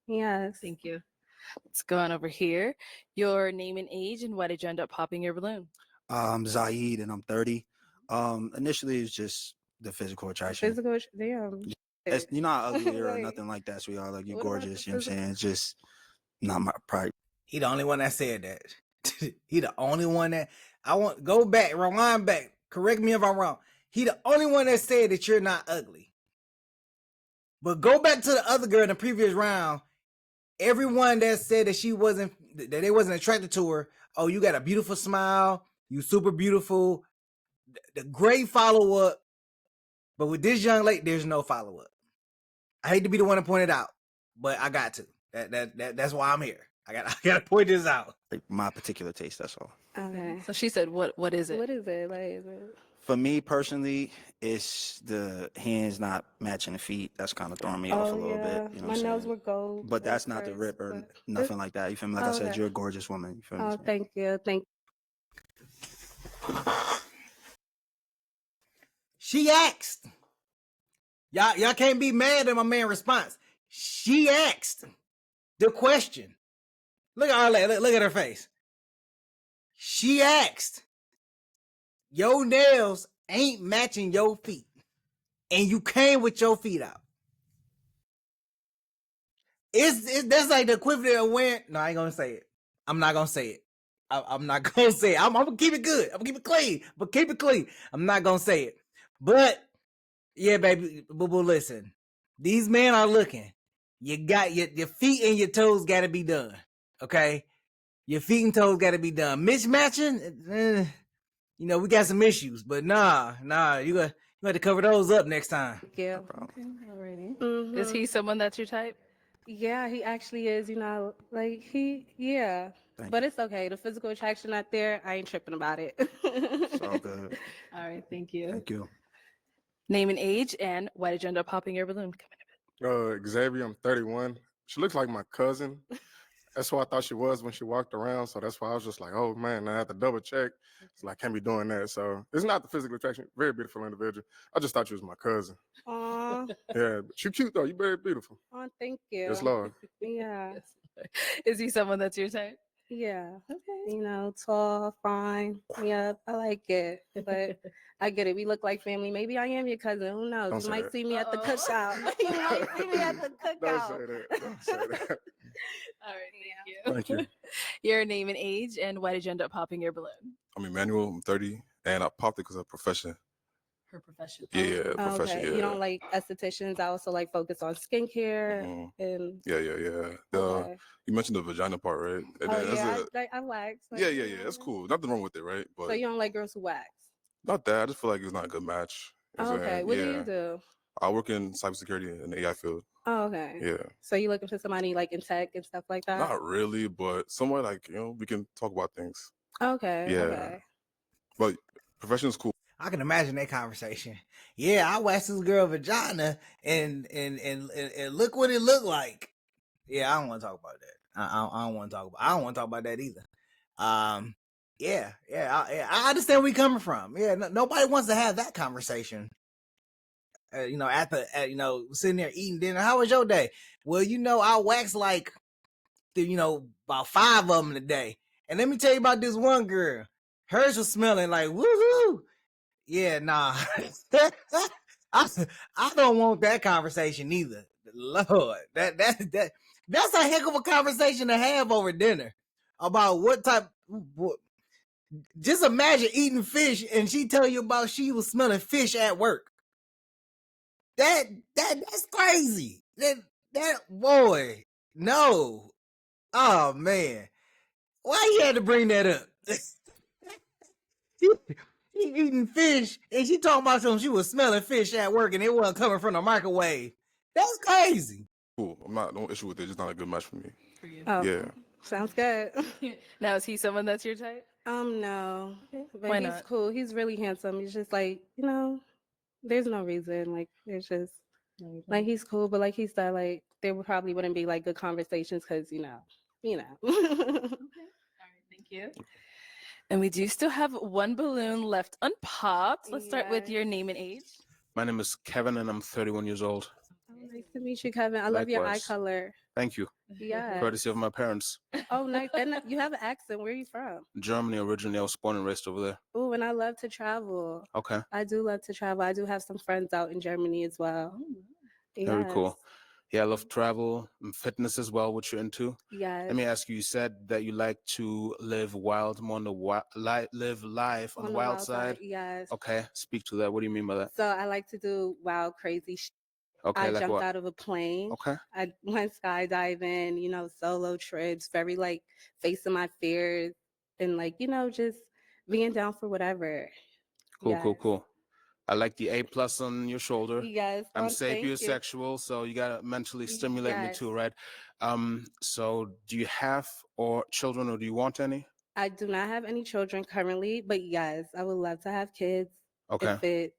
Yes. Thank you. Let's go on over here. Your name and age, and why did you end up popping your balloon? I'm Zaid and I'm 30. Initially it's just the physical attraction. Damn. You're not ugly or Like, nothing like that, sweetheart. Like, you're what about gorgeous, the you know what I'm saying? It's just not my pride. He the only one that said that. He the only one that go back, rewind back. Correct me if I'm wrong. He the only one that said that you're not ugly. But go back to the other girl in the previous round. Everyone that said that they wasn't attracted to her. Oh, you got a beautiful smile. You super beautiful. The great follow up. But with this young lady, there's no follow up. I hate to be the one to point it out, but I got to. That's why I'm here. I gotta point this out. Like, my particular taste, that's all. Okay. So she said, "What is it?" What is it? Like, is it? For me personally, it's the hands not matching the feet. That's kind of throwing me off a little bit. You know what My I'm nails saying? were gold. But that's at not the first, rip or but nothing like that. You feel me? Like I said, okay. you're a gorgeous woman. You feel me? Oh, thank you. Thank She asked. Y'all can't be mad at my man's response. She asked the question. Look at Arlette. Look at her face. She asked. Your nails ain't matching your feet. And you came with your feet out. That's like the equivalent of when. No, I ain't gonna say it. I'm not gonna say it. I'm not gonna say it. I'm gonna keep it good. I'm gonna keep it clean. But keep it clean. I'm not gonna say it. But yeah, baby, boo boo, listen. These men are looking. You got your feet and your toes gotta be done. Okay? Your feet and toes gotta be done. Mismatching, we got some issues, but nah, you got to cover those up next time. you. Okay, alrighty. Mhm. Is he someone that's your type? Yeah, he actually is. You know, like yeah. But it's okay. The physical attraction not there. I ain't tripping about it. It's all good. All right, thank you. Thank you. Name and age, and why did you end up popping your balloon? Xavier, I'm 31. She looks like my cousin. That's what I thought she was when she walked around. So that's why I was just like, oh man, I have to double check. It's like, can't be doing that. So it's not the physical attraction. Very beautiful individual. I just thought she was my cousin. Aw. Yeah, but you cute though. You very beautiful. Oh, thank you. Yes, Lord. Yeah. Is he someone that's your type? Yeah. Okay. You know, tall, fine. Yeah, I like it. But I get it. We look like family. Maybe I am your cousin. Who knows? Don't You say might that. see me at the cookout. You might see me at the Don't cookout. say that. Don't say that. All right, Thank you. Your name and age, and why did you end up popping your balloon? I'm Emmanuel. I'm 30, and I popped it because of profession. Her profession. Yeah, profession. Okay. Yeah. You don't like estheticians. I also like focus on skincare and Yeah. okay. You mentioned the vagina part, right? And Oh that's yeah, I wax. Like, yeah. That's cool. Nothing wrong with it, right? So But you don't like girls who wax? not that. I just feel like it's not a good match. You know what I'm Okay. saying? What yeah. do you do? I work in cybersecurity in the AI field. Oh, okay. Yeah. So you looking for somebody like in tech and stuff like that? Not really, but somewhere like, we can talk about things. Okay. Yeah. Okay. But profession is cool. I can imagine that conversation. Yeah, I waxed this girl vagina and look what it looked like. Yeah, I don't want to talk about that. I don't want to talk about. I don't want to talk about that either. Yeah. I understand where you're coming from. Yeah, nobody wants to have that conversation. After sitting there eating dinner. How was your day? Well, I wax like, about 5 of them a day. And let me tell you about this one girl. Hers was smelling like woohoo. Yeah, nah. I don't want that conversation either. Lord, that's a heck of a conversation to have over dinner about what type. Just imagine eating fish and she tell you about she was smelling fish at work. That's crazy. That boy, no. Oh man, why you had to bring that up? he, he eating fish, and she talking about something. She was smelling fish at work, and it wasn't coming from the microwave. That's crazy. Cool. I'm not no issue with it. It's just not a good match for me. For you. Oh, Yeah. sounds good. Now, is he someone that's your type? No. But Why he's not? cool. He's really handsome. He's just like, there's no reason. Like, it's just like he's cool, but like he said, like there probably wouldn't be like good conversations because All right, thank you. And we do still have one balloon left unpopped. Let's start with your name and age. My name is Kevin, and I'm 31 years old. Oh, nice to meet you, Kevin. I love your eye Likewise. color. Thank you. Yeah. Courtesy of my parents. Oh, nice. And you have an accent. Where are you from? Germany originally. I was born and raised over there. Oh, and I love to travel. Okay. I do love to travel. I do have some friends out in Germany as well. Very Yes. cool. Yeah, I love travel and fitness as well, which you're into. Yes. Let me ask you, you said that you like to live wild, more on the live life on the wild side. Yes. Okay, speak to that. What do you mean by that? So I like to do wild, crazy shit. Okay, I like jumped what? out of a plane. Okay. I went skydiving, solo trips, very like facing my fears and like, just being down for whatever. Cool. I like the A plus on your shoulder. Yes. I'm thank you. sapiosexual, so you gotta mentally stimulate me too, right? So do you have children, or do you want any? I do not have any children currently, but yes, I would love to have kids. Okay. If it,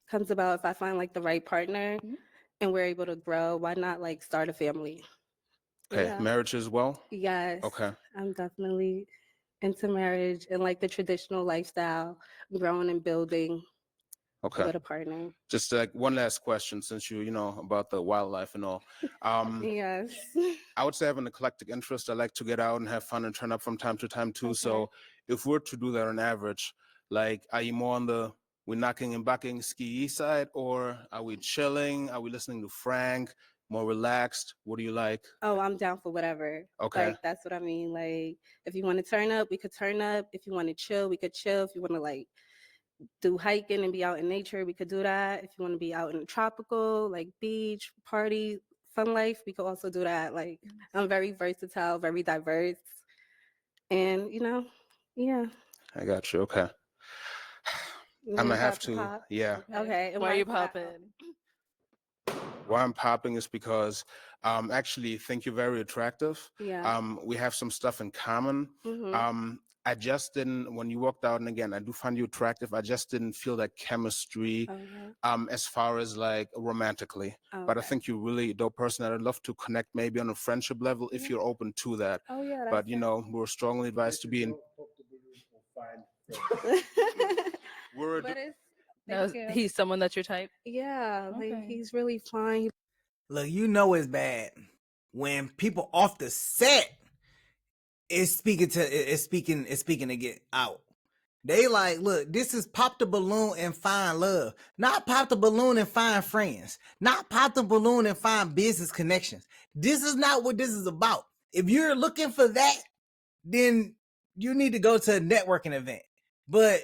comes about, if I find like the right partner and we're able to grow, why not like start a family? Okay, Yeah. marriage as well? Yes. Okay. I'm definitely into marriage and like the traditional lifestyle, growing and building Okay. with a partner. Just like one last question, since you know about the wildlife and all. Yes. I would say I have an eclectic interest. I like to get out and have fun and turn up from time to time too. So if we're to do that on average, like, are you more on the we're knocking and bucking ski side, or are we chilling? Are we listening to Frank? More relaxed? What do you like? Oh, I'm down for whatever. Okay. Like that's what I mean. Like if you want to turn up, we could turn up. If you want to chill, we could chill. If you want to like do hiking and be out in nature, we could do that. If you want to be out in the tropical, like beach, party, fun life, we could also do that. Like I'm very versatile, very diverse. And yeah. I got you. Okay. I'm gonna have to, yeah. Okay. And Why are you is that? popping? Why I'm popping is because actually think you're very attractive. Yeah. We have some stuff in common. I just didn't, when you walked out, and again, I do find you attractive, I just didn't feel that chemistry as far as like romantically. But I think you're really a dope person, and I'd love to connect maybe on a friendship level if you're open to that. Oh yeah. But we're strongly advised to be in. We're But it's No, he's someone that's your type. yeah, Okay. like he's really fine. Look, it's bad when people off the set is speaking to get out. They like, look, this is pop the balloon and find love, not pop the balloon and find friends, not pop the balloon and find business connections. This is not what this is about. If you're looking for that, then you need to go to a networking event. But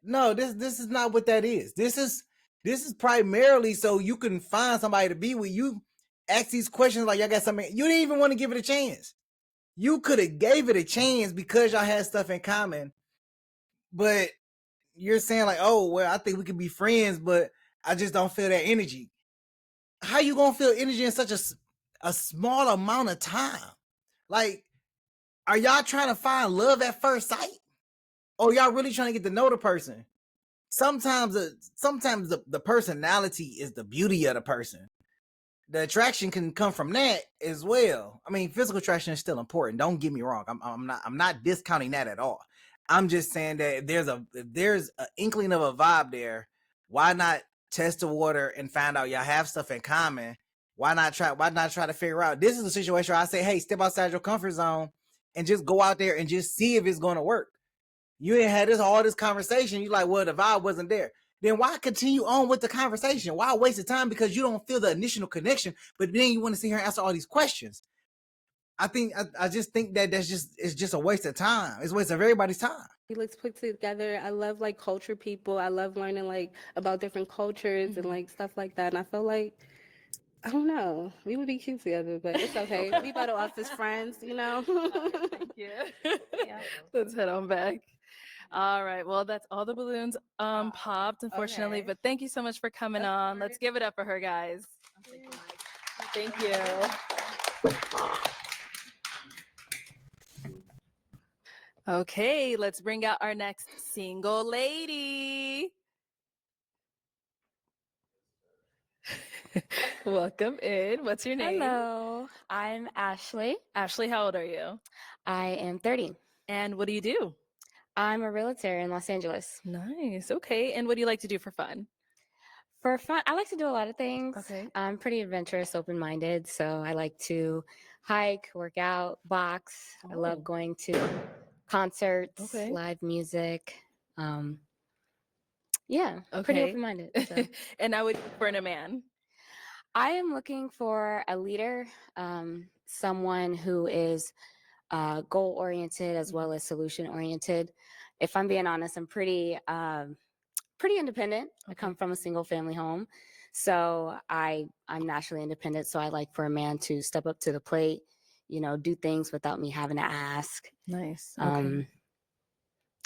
no, this is not what that is. This is primarily so you can find somebody to be with. You ask these questions like y'all got something. You didn't even want to give it a chance. You could have gave it a chance because y'all had stuff in common. But you're saying like, oh, well, I think we could be friends, but I just don't feel that energy. How you gonna feel energy in such a small amount of time? Like, are y'all trying to find love at first sight? Or y'all really trying to get to know the person? Sometimes the personality is the beauty of the person. The attraction can come from that as well. I mean, physical attraction is still important. Don't get me wrong. I'm not discounting that at all. I'm just saying that if there's an inkling of a vibe there, why not test the water and find out y'all have stuff in common? Why not try to figure out? This is a situation where I say, hey, step outside your comfort zone and just go out there and just see if it's going to work. You ain't had all this conversation. You like, well, the vibe wasn't there. Then why continue on with the conversation? Why waste the time because you don't feel the initial connection, but then you want to sit here and answer all these questions? I just think that it's just a waste of time. It's a waste of everybody's time. He looks put together. I love like culture people. I love learning like about different cultures and like stuff like that. And I feel like I don't know. We would be cute together, but it's okay. Okay. We better off as friends, you know? Thank you. Let's head on back. All right. Well, that's all the balloons popped, unfortunately. okay. But thank you so much for coming on. Let's give it up for her, guys. Thank you. Okay, let's bring out our next single lady. Welcome in. What's your name? Hello, I'm Ashley. Ashley, how old are you? I am 30. And what do you do? I'm a realtor in Los Angeles. Nice. Okay. And what do you like to do for fun? For fun, I like to do a lot of things. Okay. I'm pretty adventurous, open-minded, so I like to hike, work out, box. I Oh. love going to concerts, Okay. live music. Yeah, pretty Okay. open-minded. So. And I would for a man. I am looking for a leader, someone who is goal-oriented as well as solution-oriented. If I'm being honest, I'm pretty independent. I come from a single-family home, so I'm naturally independent. So I like for a man to step up to the plate, do things without me having to ask. Nice. Okay.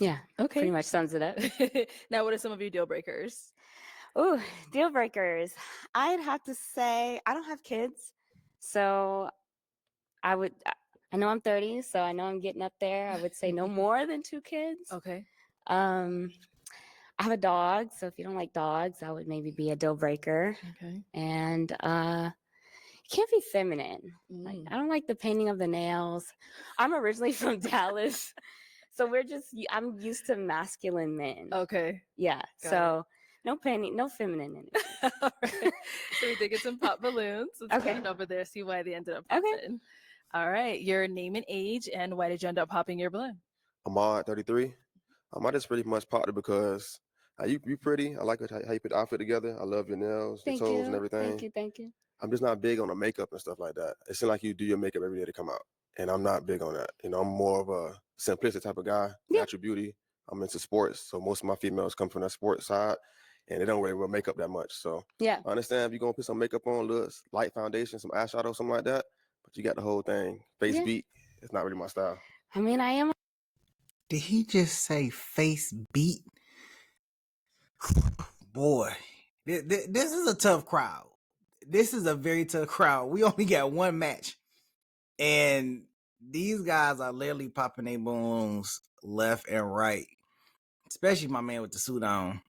Yeah. Okay. Pretty much sums it up. Now, what are some of your deal breakers? Ooh, deal breakers. I'd have to say I don't have kids, so I know I'm 30, so I know I'm getting up there. I would say no more than 2 kids. Okay. I have a dog, so if you don't like dogs, that would maybe be a deal breaker. Okay. And it can't be feminine. Like, I don't like the painting of the nails. I'm originally from Dallas, so I'm used to masculine men. Okay. Yeah, Got so no painting, no feminine in it. All right. So we did get some pop balloons. Let's Okay. put it over there, see why they ended up popping. All right. Your name and age, and why did you end up popping your balloon? Ahmad, 33. I just pretty much popped it because you pretty. I like how you put the outfit together. I love your nails, your toes, and everything. Thank you. I'm just not big on the makeup and stuff like that. It seems like you do your makeup every day to come out, and I'm not big on that. I'm more of a simplistic type of guy, natural beauty. I'm into sports, so most of my females come from that sports side, and they don't really wear makeup that much. So Yeah. I understand if you're gonna put some makeup on, look, light foundation, some eyeshadow, something like that, but you got the whole thing. Face beat, it's not really my style. I mean, I am. Did he just say face beat? Boy, this is a tough crowd. This is a very tough crowd. We only got one match, and these guys are literally popping their balloons left and right. Especially my man with the suit on.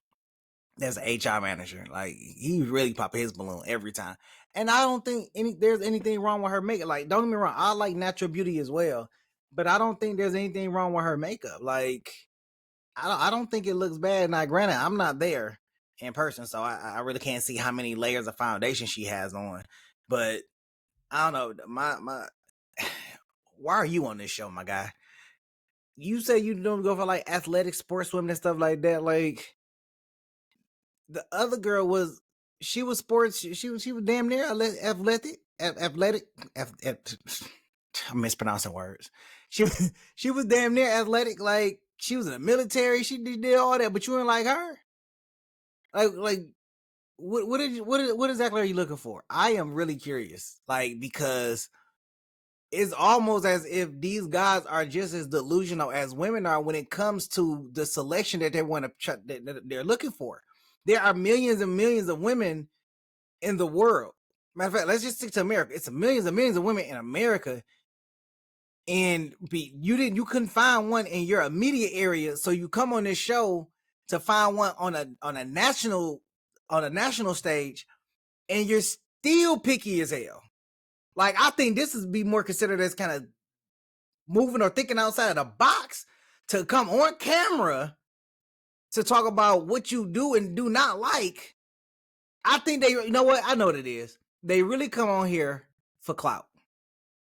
That's an HR manager. Like, he really popping his balloon every time. And I don't think there's anything wrong with her makeup. Like, don't get me wrong, I like natural beauty as well, but I don't think there's anything wrong with her makeup. Like, I don't think it looks bad. Now, granted, I'm not there in person, so I really can't see how many layers of foundation she has on. But I don't know. My why are you on this show, my guy? You say you don't go for like athletic sports women and stuff like that. Like, the other girl was sports. She was damn near athletic. I'm mispronouncing words. She was damn near athletic. Like, she was in the military. She did all that, but you weren't like her. Like what exactly are you looking for? I am really curious. Like, because it's almost as if these guys are just as delusional as women are when it comes to the selection that they want to that they're looking for. There are millions and millions of women in the world. Matter of fact, let's just stick to America. It's millions and millions of women in America, and you couldn't find one in your immediate area, so you come on this show to find one on a national stage, and you're still picky as hell. Like, I think this is be more considered as kind of moving or thinking outside of the box to come on camera to talk about what you do and do not like. I think you know what? I know what it is. They really come on here for clout.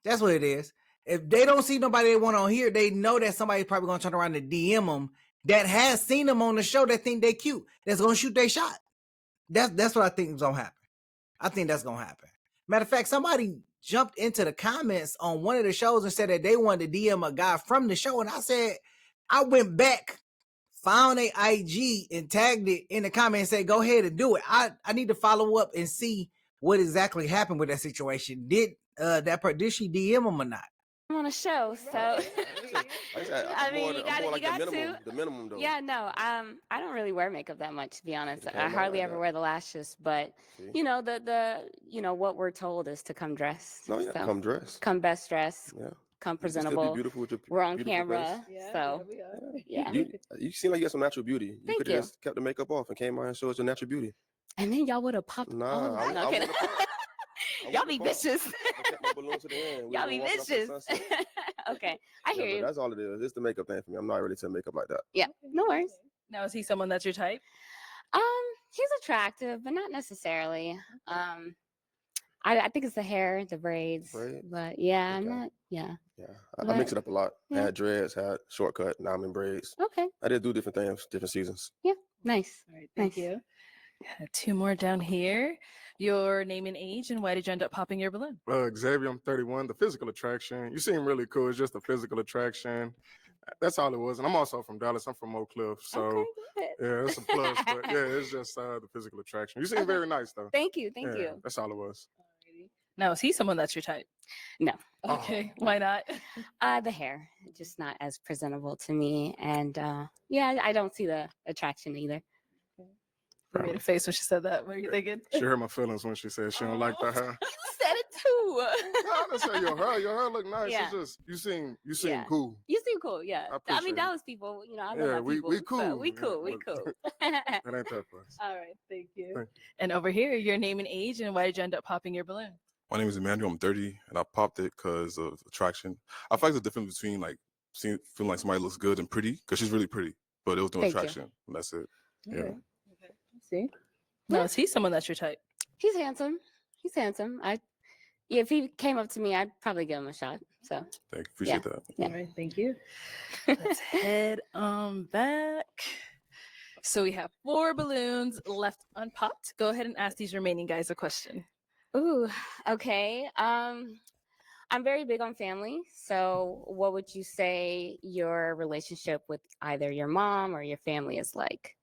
That's what it is. If they don't see nobody they want on here, they know that somebody's probably going to turn around and DM them that has seen them on the show, that think they cute, that's going to shoot their shot. That's what I think is going to happen. I think that's going to happen. Matter of fact, somebody jumped into the comments on one of the shows and said that they wanted to DM a guy from the show. And I went back, found a IG and tagged it in the comment and said, go ahead and do it. I need to follow up and see what exactly happened with that situation. Did did she DM him or not? I'm on a show, so Like I said, I mean, you I'm got more like the to. minimum. The minimum though. Yeah, no, I don't really wear makeup that much, to be honest. It I came out hardly like ever that. wear the lashes, but See? you know, what we're told is to come dressed. No, yeah, So, come dressed. come best dressed, Yeah. come You can still be presentable. beautiful with your We're on beautiful face. camera, so we are. yeah. You seem like you got some natural beauty. You Thank could have you. just kept the makeup off and came out and showed us your natural beauty. And then y'all would have popped Nah, all of I okay. wouldn't have popped. Y'all be vicious. I kept my balloon to the end. We Y'all were be walking up to the vicious. sunset. Okay, I hear Yeah, but you. that's all it is. It's the makeup thing for me. I'm not really to makeup like that. Yeah, no worries. Now, is he someone that's your type? He's attractive, but not necessarily. I think it's the hair, the braids. But yeah, I'm Okay. not. Yeah. Yeah, I mix it up a lot. Yeah. Had dreads, had shortcut. Now I'm in braids. Okay. I did do different things, different seasons. Yeah. Nice. All right, thank you. Two more down here. Your name and age, and why did you end up popping your balloon? Xavier, I'm 31. The physical attraction. You seem really cool. It's just the physical attraction. That's all it was. And I'm also from Dallas. I'm from Oak Cliff. So yeah, it's a plus. But yeah, it's just the physical attraction. You seem very nice though. Thank you. Thank Yeah, you. That's all it was. Now, is he someone that's your type? No. Okay, why not? The hair, just not as presentable to me, and yeah, I don't see the attraction either. You made a face when she said that. What are you thinking? She hurt my feelings when she said she don't like the hair. You said it too. No, I didn't say your hair look nice. Yeah. It's just you seem Yeah. cool. You seem cool. Yeah. I appreciate mean, it. Dallas people. You know, I love Yeah, my we people. cool. So we Yeah, cool. We but- cool. That ain't that for us. All right, thank you. Thank And over here, your name and age, and why did you end up popping your balloon? My name is Emmanuel. I'm 30, and I popped it because of attraction. I feel like the difference between like feeling like somebody looks good and pretty, because she's really pretty, but it was no Thank you. attraction. And that's it. Yeah. Okay. See? Now, is he someone that's your type? He's handsome. He's handsome. Yeah, if he came up to me, I'd probably give him a shot. So Thank you. Appreciate that. Yeah. All right, thank you. Let's head on back. So we have 4 balloons left unpopped. Go ahead and ask these remaining guys a question. Ooh, okay. I'm very big on family. So what would you say your relationship with either your mom or your family is like?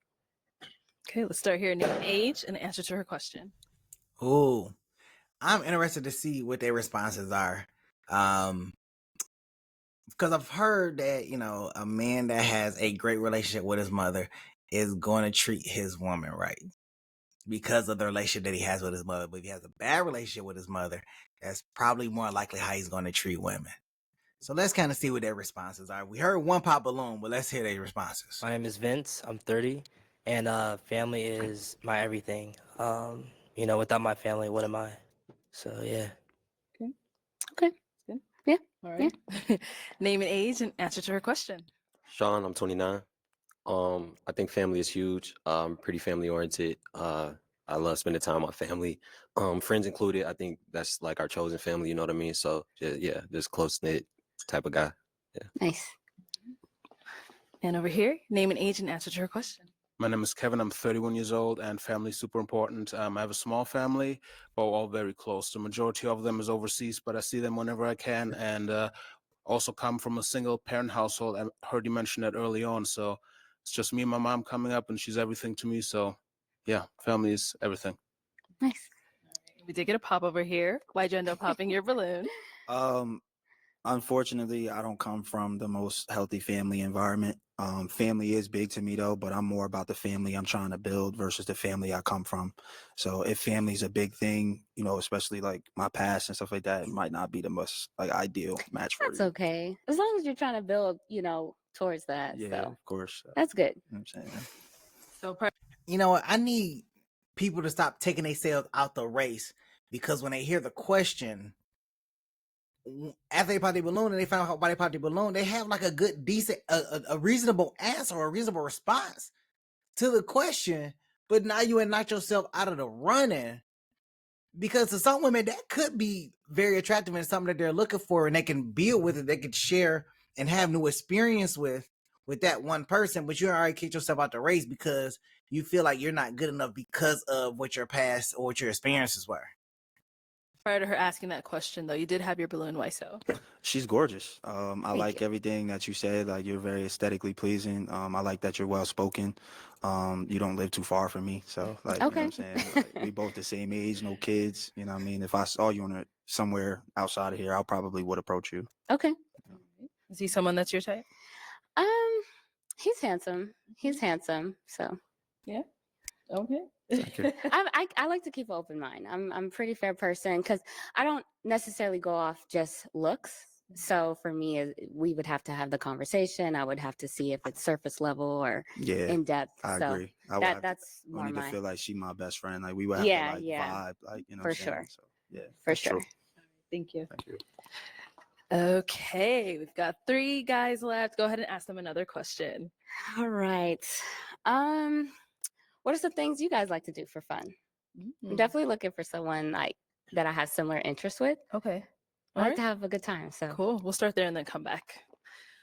Okay, let's start here. Name and age and answer to her question. Ooh, I'm interested to see what their responses are. Because I've heard that, a man that has a great relationship with his mother is going to treat his woman right because of the relationship that he has with his mother. But if he has a bad relationship with his mother, that's probably more likely how he's going to treat women. So let's kind of see what their responses are. We heard one pop balloon, but let's hear their responses. My name is Vince. I'm 30, and family is my everything. Without my family, what am I? So yeah. Okay. Good. Yeah. All right. Name and age and answer to her question. Sean, I'm 29. I think family is huge. I'm pretty family oriented. I love spending time with my family, friends included. I think that's like our chosen family. You know what I mean? So yeah, just close knit type of guy. Yeah. Nice. And over here, name and age and answer to her question. My name is Kevin. I'm 31 years old, and family is super important. I have a small family, but we're all very close. The majority of them is overseas, but I see them whenever I can, and also come from a single parent household. I heard you mention that early on, so it's just me and my mom coming up, and she's everything to me. So yeah, family is everything. Nice. We did get a pop over here. Why'd you end up popping your balloon? Unfortunately, I don't come from the most healthy family environment. Family is big to me though, but I'm more about the family I'm trying to build versus the family I come from. So if family's a big thing, especially like my past and stuff like that, it might not be the most ideal match for That's you. okay. As long as you're trying to build, towards that. Yeah, So of course. that's good. You know what I'm saying? So, You know what? I need people to stop taking themselves out the race because when they hear the question, after they pop their balloon and they find out why they popped their balloon, they have like a good, decent, a reasonable answer or a reasonable response to the question. But now you knock yourself out of the running because to some women that could be very attractive and something that they're looking for, and they can build with it, they can share and have new experience with that one person. But you already kicked yourself out the race because you feel like you're not good enough because of what your past or what your experiences were. Prior to her asking that question, though, you did have your balloon. Why so? She's gorgeous. I Thank like you. everything that you said. Like, you're very aesthetically pleasing. I like that you're well spoken. You don't live too far from me, so like, you know what I'm saying. Like, we both the same age, no kids. You know what I mean. If I saw you somewhere outside of here, I probably would approach you. Okay. Is he someone that's your type? He's handsome. He's handsome. So Yeah. Okay. I like to keep an open mind. I'm a pretty fair person because I don't necessarily go off just looks. So for me, we would have to have the conversation. I would have to see if it's surface level or Yeah, in depth. I so agree. I would have that's I more need to my feel like she my best friend. Like, we would have to yeah, like yeah, vibe. Like, you know for what I'm saying. sure. So yeah, For that's sure. true. Thank you. Thank you. Okay, we've got 3 guys left. Go ahead and ask them another question. All right. What are some things you guys like to do for fun? I'm definitely looking for someone like that I have similar interests with. Okay. I like to have a good time. So Cool. We'll start there and then come back.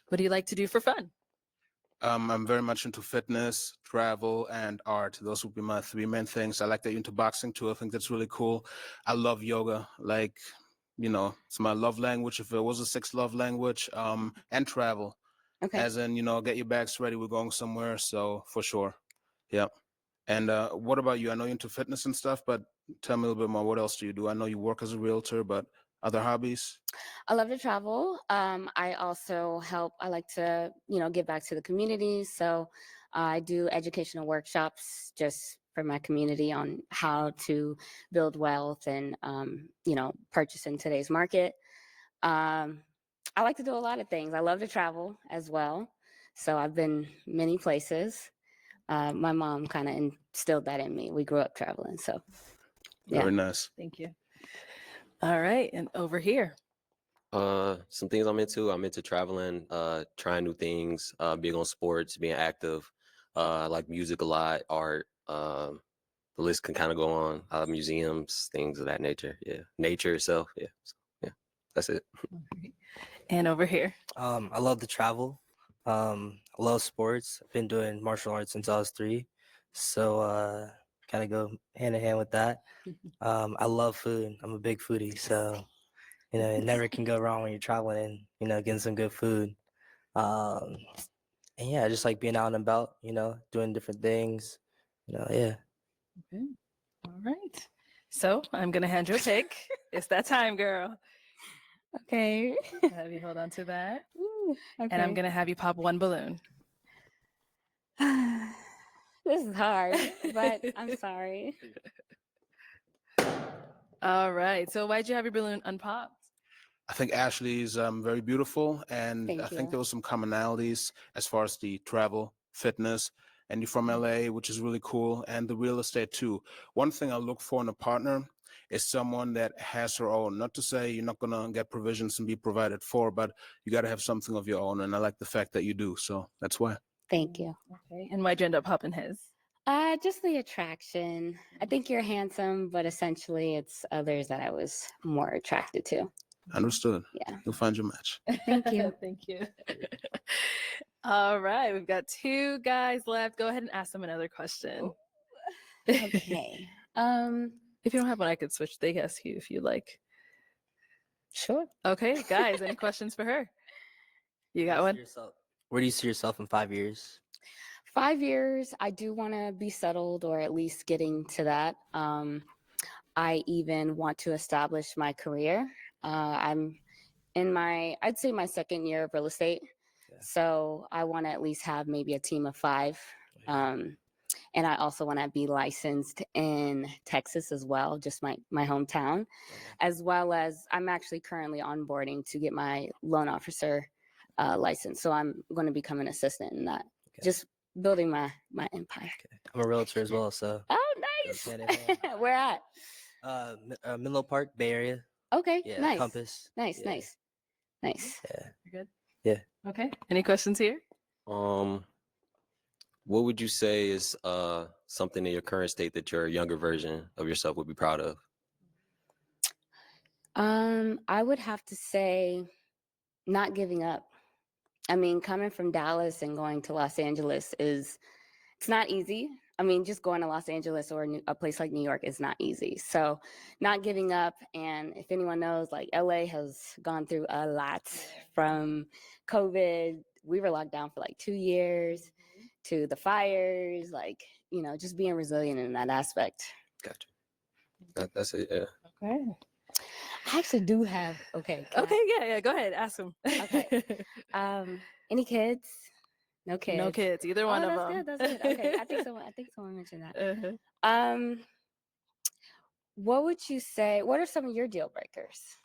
What do you like to do for fun? I'm very much into fitness, travel, and art. Those would be my 3 main things. I like that you're into boxing too. I think that's really cool. I love yoga. Like, you know, it's my love language. If it was a 6th love language, and travel. Okay. As in, you know, get your bags ready. We're going somewhere. So for sure. Yep. And what about you? I know you're into fitness and stuff, but tell me a little bit more. What else do you do? I know you work as a realtor, but other hobbies? I love to travel. I also help. I like to, give back to the community. So I do educational workshops just for my community on how to build wealth and, purchase in today's market. I like to do a lot of things. I love to travel as well. So I've been many places. My mom kind of instilled that in me. We grew up traveling. So yeah. Very nice. Thank you. All right. And over here. Some things I'm into traveling, trying new things, being on sports, being active, I like music a lot, art, the list can kind of go on, museums, things of that nature. Yeah. Nature itself. Yeah. So, yeah, that's it. And over here. I love to travel. I love sports. I've been doing martial arts since I was 3. So kind of go hand in hand with that. I love food. I'm a big foodie. So, it never can go wrong when you're traveling and, getting some good food. And yeah, I just like being out and about, doing different things. Yeah. Okay. All right. So I'm going to hand you a pick. It's that time, girl. Okay. Have you hold on to that. Okay. And I'm going to have you pop 1 balloon. This is hard, but I'm sorry. All right. So why'd you have your balloon unpopped? I think Ashley's very beautiful, and Thank I think you. there was some commonalities as far as the travel, fitness, and you're from LA, which is really cool, and the real estate too. One thing I look for in a partner is someone that has her own. Not to say you're not gonna get provisions and be provided for, but you got to have something of your own, and I like the fact that you do. So that's why. Thank you. Okay. And why'd you end up popping his? Just the attraction. I think you're handsome, but essentially it's others that I was more attracted to. Understood. Yeah. You'll find your match. Thank you. Thank you. All right. We've got 2 guys left. Go ahead and ask them another question. Okay. If you don't have one, I could switch. They ask you if you like. Sure. Okay, guys, any questions for her? You got one? Where do you see yourself in 5 years? 5 years, I do want to be settled or at least getting to that. I even want to establish my career. I'm in I'd say my 2nd year of real estate. Yeah. So I want to at least have maybe a team of 5. And I also want to be licensed in Texas as well, just my hometown, as well as I'm actually currently onboarding to get my loan officer license. So I'm going to become an assistant in that. Okay. Just building my empire. Okay. I'm a realtor as well, so. Oh, nice. Where at? Menlo Park, Bay Area. Okay, Yeah, nice. Compass. Nice. Yeah. Nice. Yeah. You're good? Yeah. Okay. Any questions here? What would you say is something in your current state that your younger version of yourself would be proud of? I would have to say not giving up. I mean, coming from Dallas and going to Los Angeles it's not easy. I mean, just going to Los Angeles or a place like New York is not easy. So not giving up. And if anyone knows, like LA has gone through a lot from COVID. We were locked down for like 2 years to the fires, like, just being resilient in that aspect. Gotcha. That's it. Yeah. Okay. I actually do have, okay. Okay, yeah, go ahead. Ask him. Okay. Any kids? No kids. No kids, either one of that's them. good. That's good. Okay, I think someone mentioned that. Uh-huh. What would you say? What are some of your deal breakers?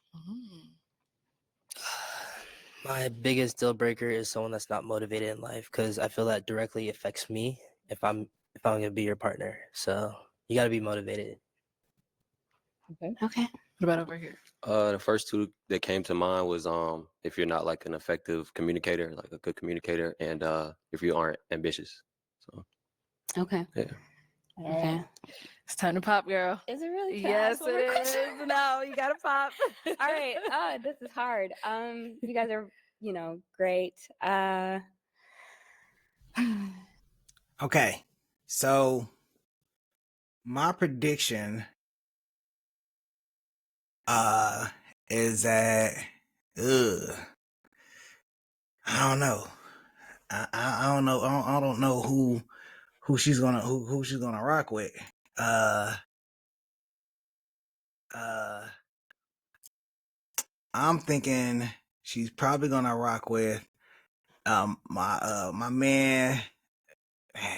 My biggest deal breaker is someone that's not motivated in life, because I feel that directly affects me if I'm gonna be your partner. So you got to be motivated. Okay. What about over here? The first two that came to mind was if you're not like an effective communicator, like a good communicator, and if you aren't ambitious. So Okay. yeah. Okay. It's time to pop, girl. Is it really? Yes, it is. No, you gotta pop. All right. This is hard. You guys are, great. Okay, so my prediction is that I don't know. I don't know. I don't know who she's gonna rock with. I'm thinking she's probably gonna rock with my man.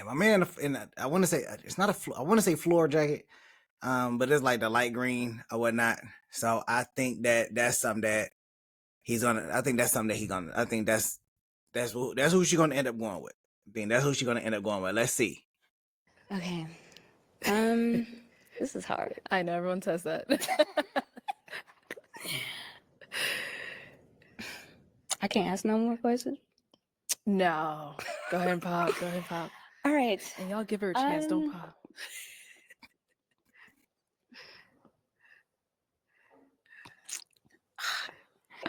My man in I want to say it's not I want to say floor jacket, but it's like the light green or whatnot. So I think that's something that he's gonna. I think that's something that he's gonna. I think that's who she's gonna end up going with. I think that's who she's gonna end up going with. Let's see. Okay. This is hard. I know everyone says that. I can't ask no more questions. No. Go ahead and pop. Go ahead and pop. All right. And y'all give her a chance. Don't pop.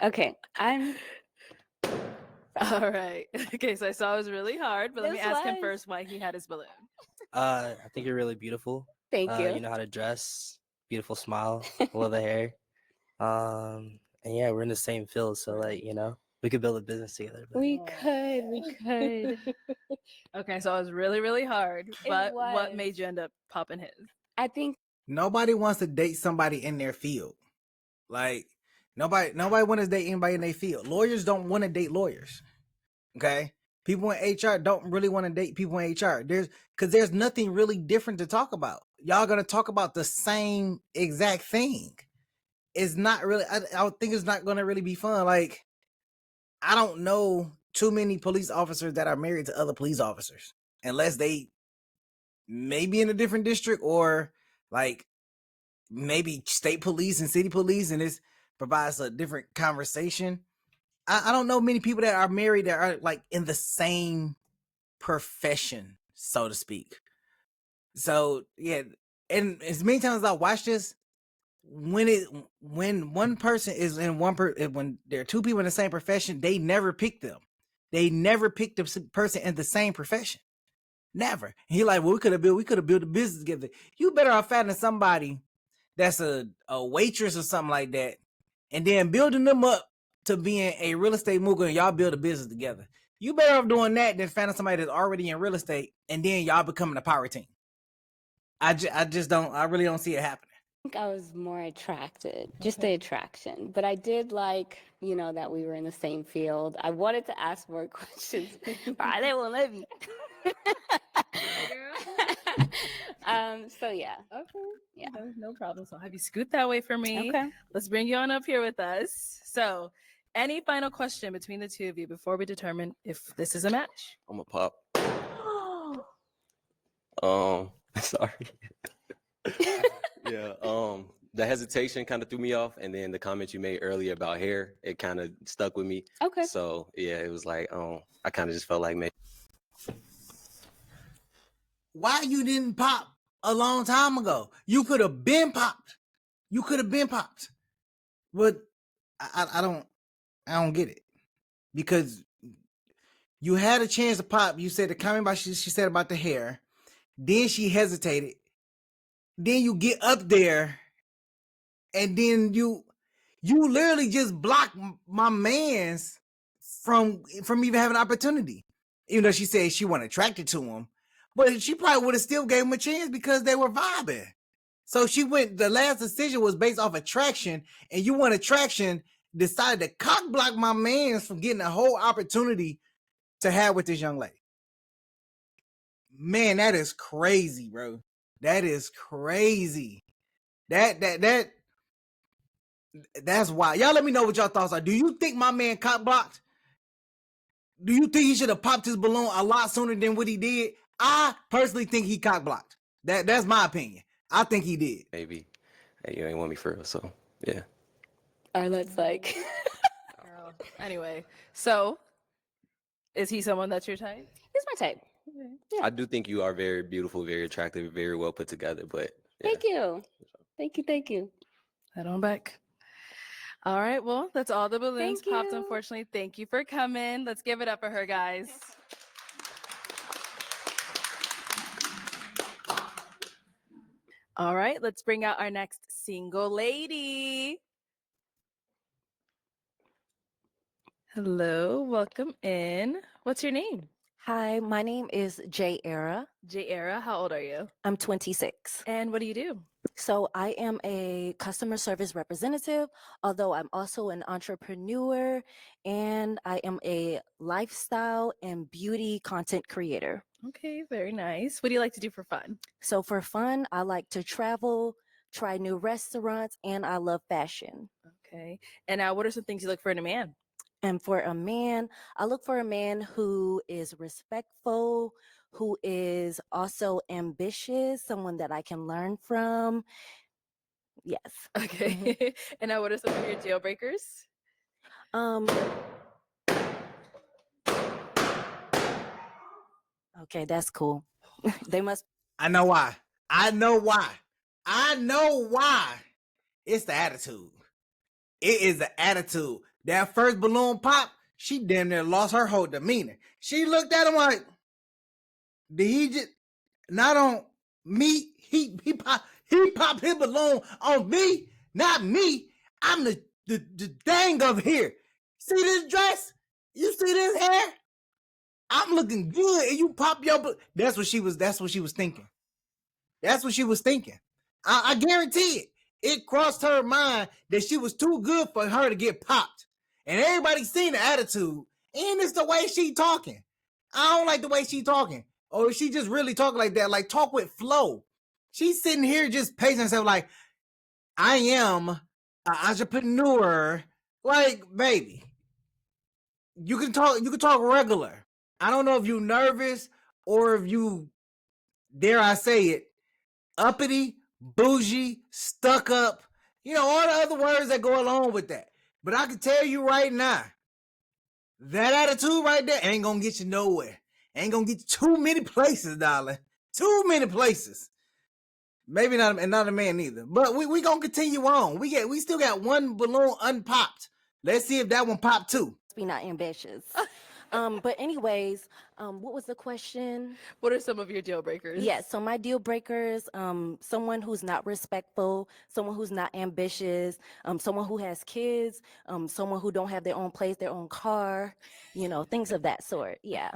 Okay. All right. Okay, so I saw it was really hard, but let me This ask him was. first why he had his balloon. I think you're really beautiful. Thank you. You know how to dress. Beautiful smile. Love the hair. And yeah, we're in the same field, so like we could build a business together. But We could. Okay, so it was really, really hard. But what was. made you end up popping his? I think Nobody wants to date somebody in their field. Like nobody wants to date anybody in their field. Lawyers don't want to date lawyers. Okay, people in HR don't really want to date people in HR. There's nothing really different to talk about. Y'all gonna talk about the same exact thing. It's not really. I think it's not gonna really be fun. Like I don't know too many police officers that are married to other police officers, unless they maybe in a different district or like maybe state police and city police, and this provides a different conversation. I don't know many people that are married that are like in the same profession, so to speak. So yeah, and as many times as I watch this, when one person is in when there are two people in the same profession, they never pick them. They never pick the person in the same profession. Never. And he like, well, we could have built a business together. You better off finding somebody that's a waitress or something like that, and then building them up to being a real estate mogul, and y'all build a business together. You better off doing that than finding somebody that's already in real estate, and then y'all becoming a power team. I really don't see it happening. I think I was more attracted, just the attraction. But I did like, that we were in the same field. I wanted to ask more questions, but they won't let me. So yeah. Okay. Yeah. No problem. So have you scoot that way for me? Okay. Let's bring you on up here with us. So any final question between the two of you before we determine if this is a match? I'm a pop. Sorry. Yeah. The hesitation kind of threw me off, and then the comment you made earlier about hair, it kind of stuck with me. Okay. So yeah, it was like, I kind of just felt like maybe. Why you didn't pop a long time ago? You could have been popped. But I don't get it, because you had a chance to pop. You said the comment about she said about the hair. Then she hesitated. Then you get up there, and then you literally just block my man's from even having an opportunity. Even though she said she wasn't attracted to him, but she probably would have still gave him a chance because they were vibing. So she went. The last decision was based off attraction, and you want attraction. Decided to cock block my man's from getting a whole opportunity to have with this young lady. Man, that is crazy, bro. That is crazy. That's why. Y'all let me know what y'all thoughts are. Do you think my man cock blocked? Do you think he should have popped his balloon a lot sooner than what he did? I personally think he cock blocked. That's my opinion. I think he did. Maybe. Hey, you ain't want me for real, so yeah. Or let's like. Girl. Anyway, so is he someone that's your type? He's my type. I do think you are very beautiful, very attractive, very well put together, but yeah. Thank you. Thank you. Head on back. All right, well, that's all the balloons Thank popped, you. unfortunately. Thank you for coming. Let's give it up for her, guys. All right, let's bring out our next single lady. Hello, welcome in. What's your name? Hi, my name is Jay Era. J Era, how old are you? I'm 26. And what do you do? So I am a customer service representative, although I'm also an entrepreneur, and I am a lifestyle and beauty content creator. Okay, very nice. What do you like to do for fun? So for fun, I like to travel, try new restaurants, and I love fashion. Okay. And what are some things you look for in a man? And for a man, I look for a man who is respectful, who is also ambitious, someone that I can learn from. Yes. Okay. And what are some of your deal breakers? Okay, that's cool. They must. I know why. I know why. It's the attitude. It is the attitude. That first balloon pop, she damn near lost her whole demeanor. She looked at him like, did he just not on me? He popped his balloon on me, not me. I'm the dang of here. See this dress? You see this hair? I'm looking good, and you pop your. That's what she was thinking. That's what she was thinking. I guarantee it. It crossed her mind that she was too good for her to get popped. And everybody seen the attitude. And it's the way she talking. I don't like the way she talking. Or she just really talking like that. Like, talk with flow. She's sitting here just pacing herself like, I am an entrepreneur. Like, baby, you can talk regular. I don't know if you nervous or if you, dare I say it, uppity, bougie, stuck up, all the other words that go along with that. But I can tell you right now, that attitude right there ain't gonna get you nowhere. Ain't gonna get you too many places, darling. Too many places. Maybe not a man either. But we gonna continue on. We still got one balloon unpopped. Let's see if that one popped too. Be not ambitious. But anyways, what was the question? What are some of your deal breakers? Yes, so my deal breakers, someone who's not respectful, someone who's not ambitious, someone who has kids, someone who don't have their own place, their own car, things of that sort. Yeah.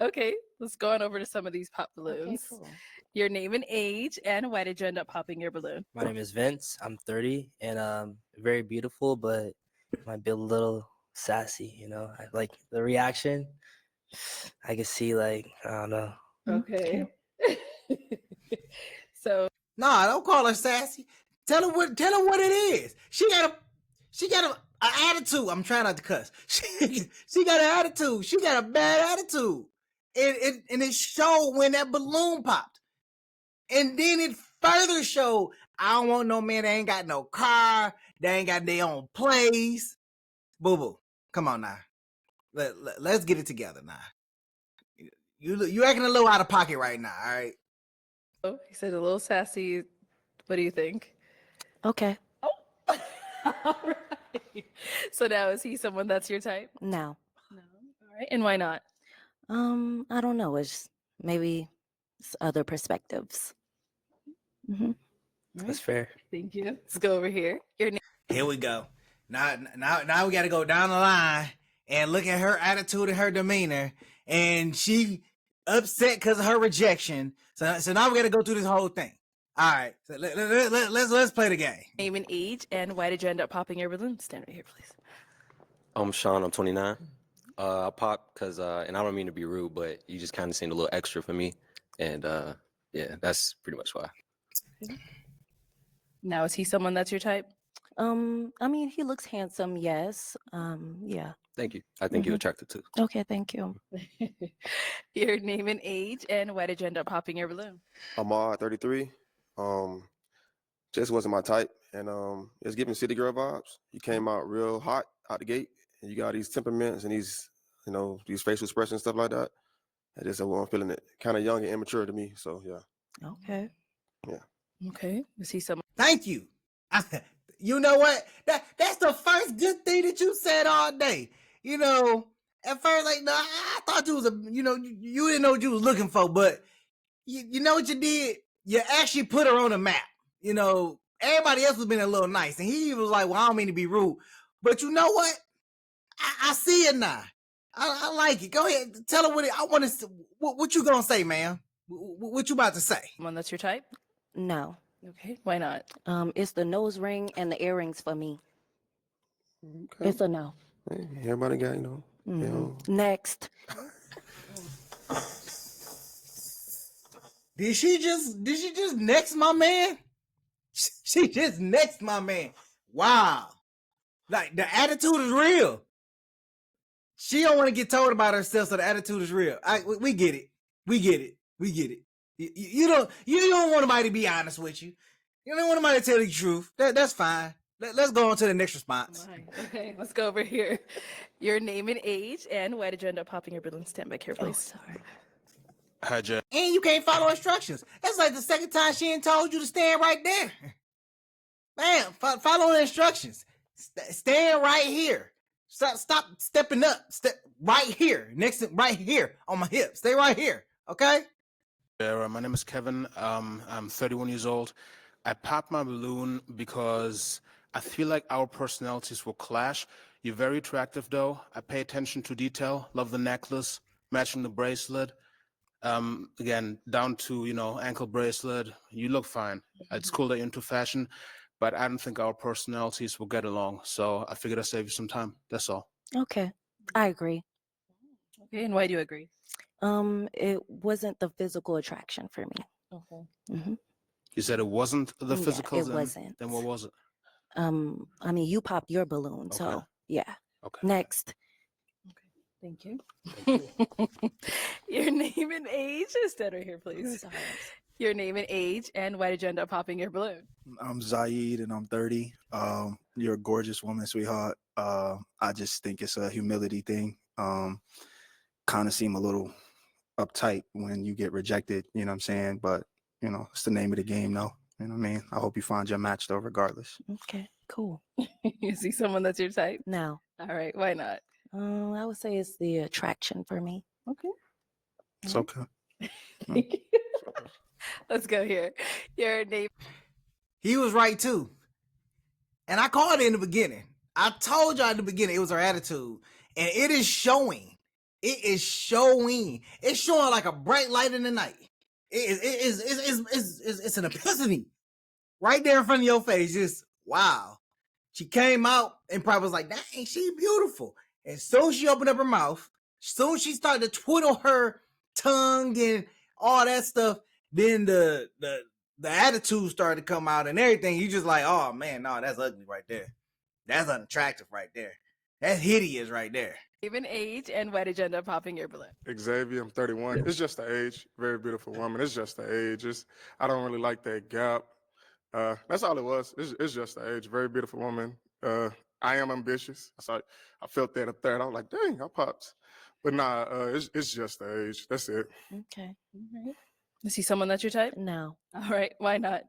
Okay, let's go on over to some of these pop balloons. Okay, cool. Your name and age, and why did you end up popping your balloon? My name is Vince. I'm 30 and very beautiful, but might be a little sassy, I like the reaction. I can see I don't know. Okay. So Nah, don't call her sassy. Tell her what it is. She got an attitude. I'm trying not to cuss. She got an attitude. She got a bad attitude. And it showed when that balloon popped. And then it further showed, I don't want no man that ain't got no car, that ain't got their own place. Boo-boo. Come on now. Let's get it together now. You acting a little out of pocket right now, all right? Oh, he said a little sassy. What do you think? Okay. Oh. All right. So now is he someone that's your type? No. No. All right. And why not? I don't know. It's maybe other perspectives. Hmm. That's fair. Thank you. Let's go over here. Your name. Here we go. Now we got to go down the line and look at her attitude and her demeanor, and she upset because of her rejection. So now we got to go through this whole thing. All right, so let's play the game. Name and age, and why did you end up popping your balloon? Stand right here, please. I'm Sean. I'm 29. I popped because, and I don't mean to be rude, but you just kind of seemed a little extra for me, and yeah, that's pretty much why. Now, is he someone that's your type? I mean, he looks handsome, yes. Yeah. Thank you. I think you're attracted too. Okay, thank you. Your name and age, and why did you end up popping your balloon? I'm all 33. Just wasn't my type, and it's giving city girl vibes. You came out real hot out the gate, and you got these temperaments and these, these facial expressions, stuff like that. I just wasn't feeling it. Kind of young and immature to me, so yeah. Okay. Yeah. Okay. Is he someone? Thank you. You know what? That's the first good thing that you said all day. At first, like, no, I thought you was you didn't know what you was looking for, but you know what you did? You actually put her on the map. Everybody else was being a little nice, and he was like, well, I don't mean to be rude, but you know what? I see it now. I like it. Go ahead, tell her I want to. What you gonna say, man? What you about to say? Someone that's your type? No. Okay. Why not? It's the nose ring and the earrings for me. Okay. It's a no. Hey, everybody got, Next. Did she just next my man? She just next my man. Wow. Like, the attitude is real. She don't want to get told about herself, so the attitude is real. We get it. We get it. We get it. You don't want nobody to be honest with you. You don't want nobody to tell you the truth. That's fine. Let's go on to the next response. Okay, let's go over here. Your name and age, and why did you end up popping your balloon? Stand back here, please. Sorry. Hi, Jay. And you can't follow instructions. That's like the second time she ain't told you to stand right there. Man, follow the instructions. Stand right here. Stop stepping up. Step right here. Right here on my hip. Stay right here. Okay? Yeah, my name is Kevin. I'm 31 years old. I popped my balloon because I feel like our personalities will clash. You're very attractive, though. I pay attention to detail. Love the necklace, matching the bracelet. Again, down to, ankle bracelet. You look fine. It's cool that you're into fashion, but I don't think our personalities will get along. So I figured I'd save you some time. That's all. Okay. I agree. Okay, and why do you agree? It wasn't the physical attraction for me. Okay. Hmm. You said it wasn't the Yeah, physical? it wasn't. Then what was it? I mean, you popped your balloon, so Okay. yeah. Okay. Next. Thank you. Your name and age. Stand right here, please. Sorry. Your name and age, and why did you end up popping your balloon? I'm Zaid and I'm 30. You're a gorgeous woman, sweetheart. I just think it's a humility thing. Kind of seem a little uptight when you get rejected, you know what I'm saying? But, it's the name of the game, though. You know what I mean? I hope you find your match, though, regardless. Okay, cool. You see someone that's your type? No. All right, why not? I would say it's the attraction for me. Okay. It's okay. Let's go here. Your name. He was right, too. And I called it in the beginning. I told y'all in the beginning it was her attitude. And it is showing. It is showing. It's showing like a bright light in the night. It's an epiphany right there in front of your face. Just wow. She came out and probably was like, dang, she beautiful. And soon she opened up her mouth, soon she started to twiddle her tongue and all that stuff, then the attitude started to come out and everything. You just like, oh man, no, that's ugly right there. That's unattractive right there. That's hideous right there. Even age, and why did you end up popping your balloon? Xavier, I'm 31. It's just the age. Very beautiful woman. It's just the age. I don't really like that gap. That's all it was. It's just the age. Very beautiful woman. I am ambitious. I felt that up there. I was like, dang, I popped. But nah, it's just the age. That's it. Okay. All right. Is he someone that's your type? No. All right, why not?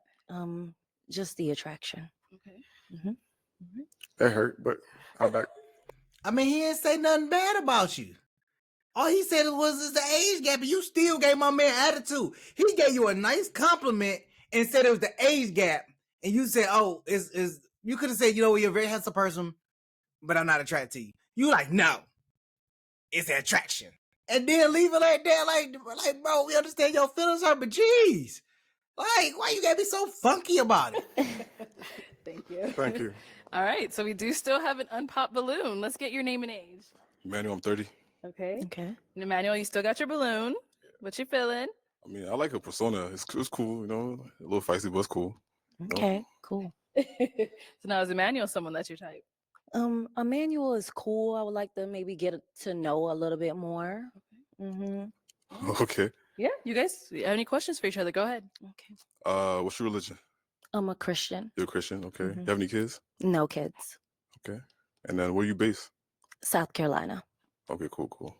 Just the attraction. Okay. That hurt, but I'm back. I mean, he didn't say nothing bad about you. All he said was the age gap, and you still gave my man attitude. He gave you a nice compliment and said it was the age gap, and you said, "Oh, is you could have said, you know, you're a very handsome person, but I'm not attracted to you." You like, no, it's the attraction, and then leave it like that, like, bro, we understand your feelings hurt, but geez, like, why you gotta be so funky about it? Thank you. Thank you. All right, so we do still have an unpopped balloon. Let's get your name and age. Emmanuel, I'm 30. Okay. Okay. And Emmanuel, you still got your balloon. What you feeling? I mean, I like her persona. It's cool, you know, a little feisty, but it's cool. you know? Okay, cool. So now is Emmanuel someone that's your type? Emmanuel is cool. I would like to maybe get to know a little bit more. Okay. Yeah, you guys have any questions for each other? Go ahead. Okay. What's your religion? I'm a Christian. You're a Christian, okay. Mhm. You have any kids? No kids. Okay. And then where you based? South Carolina. Okay, cool.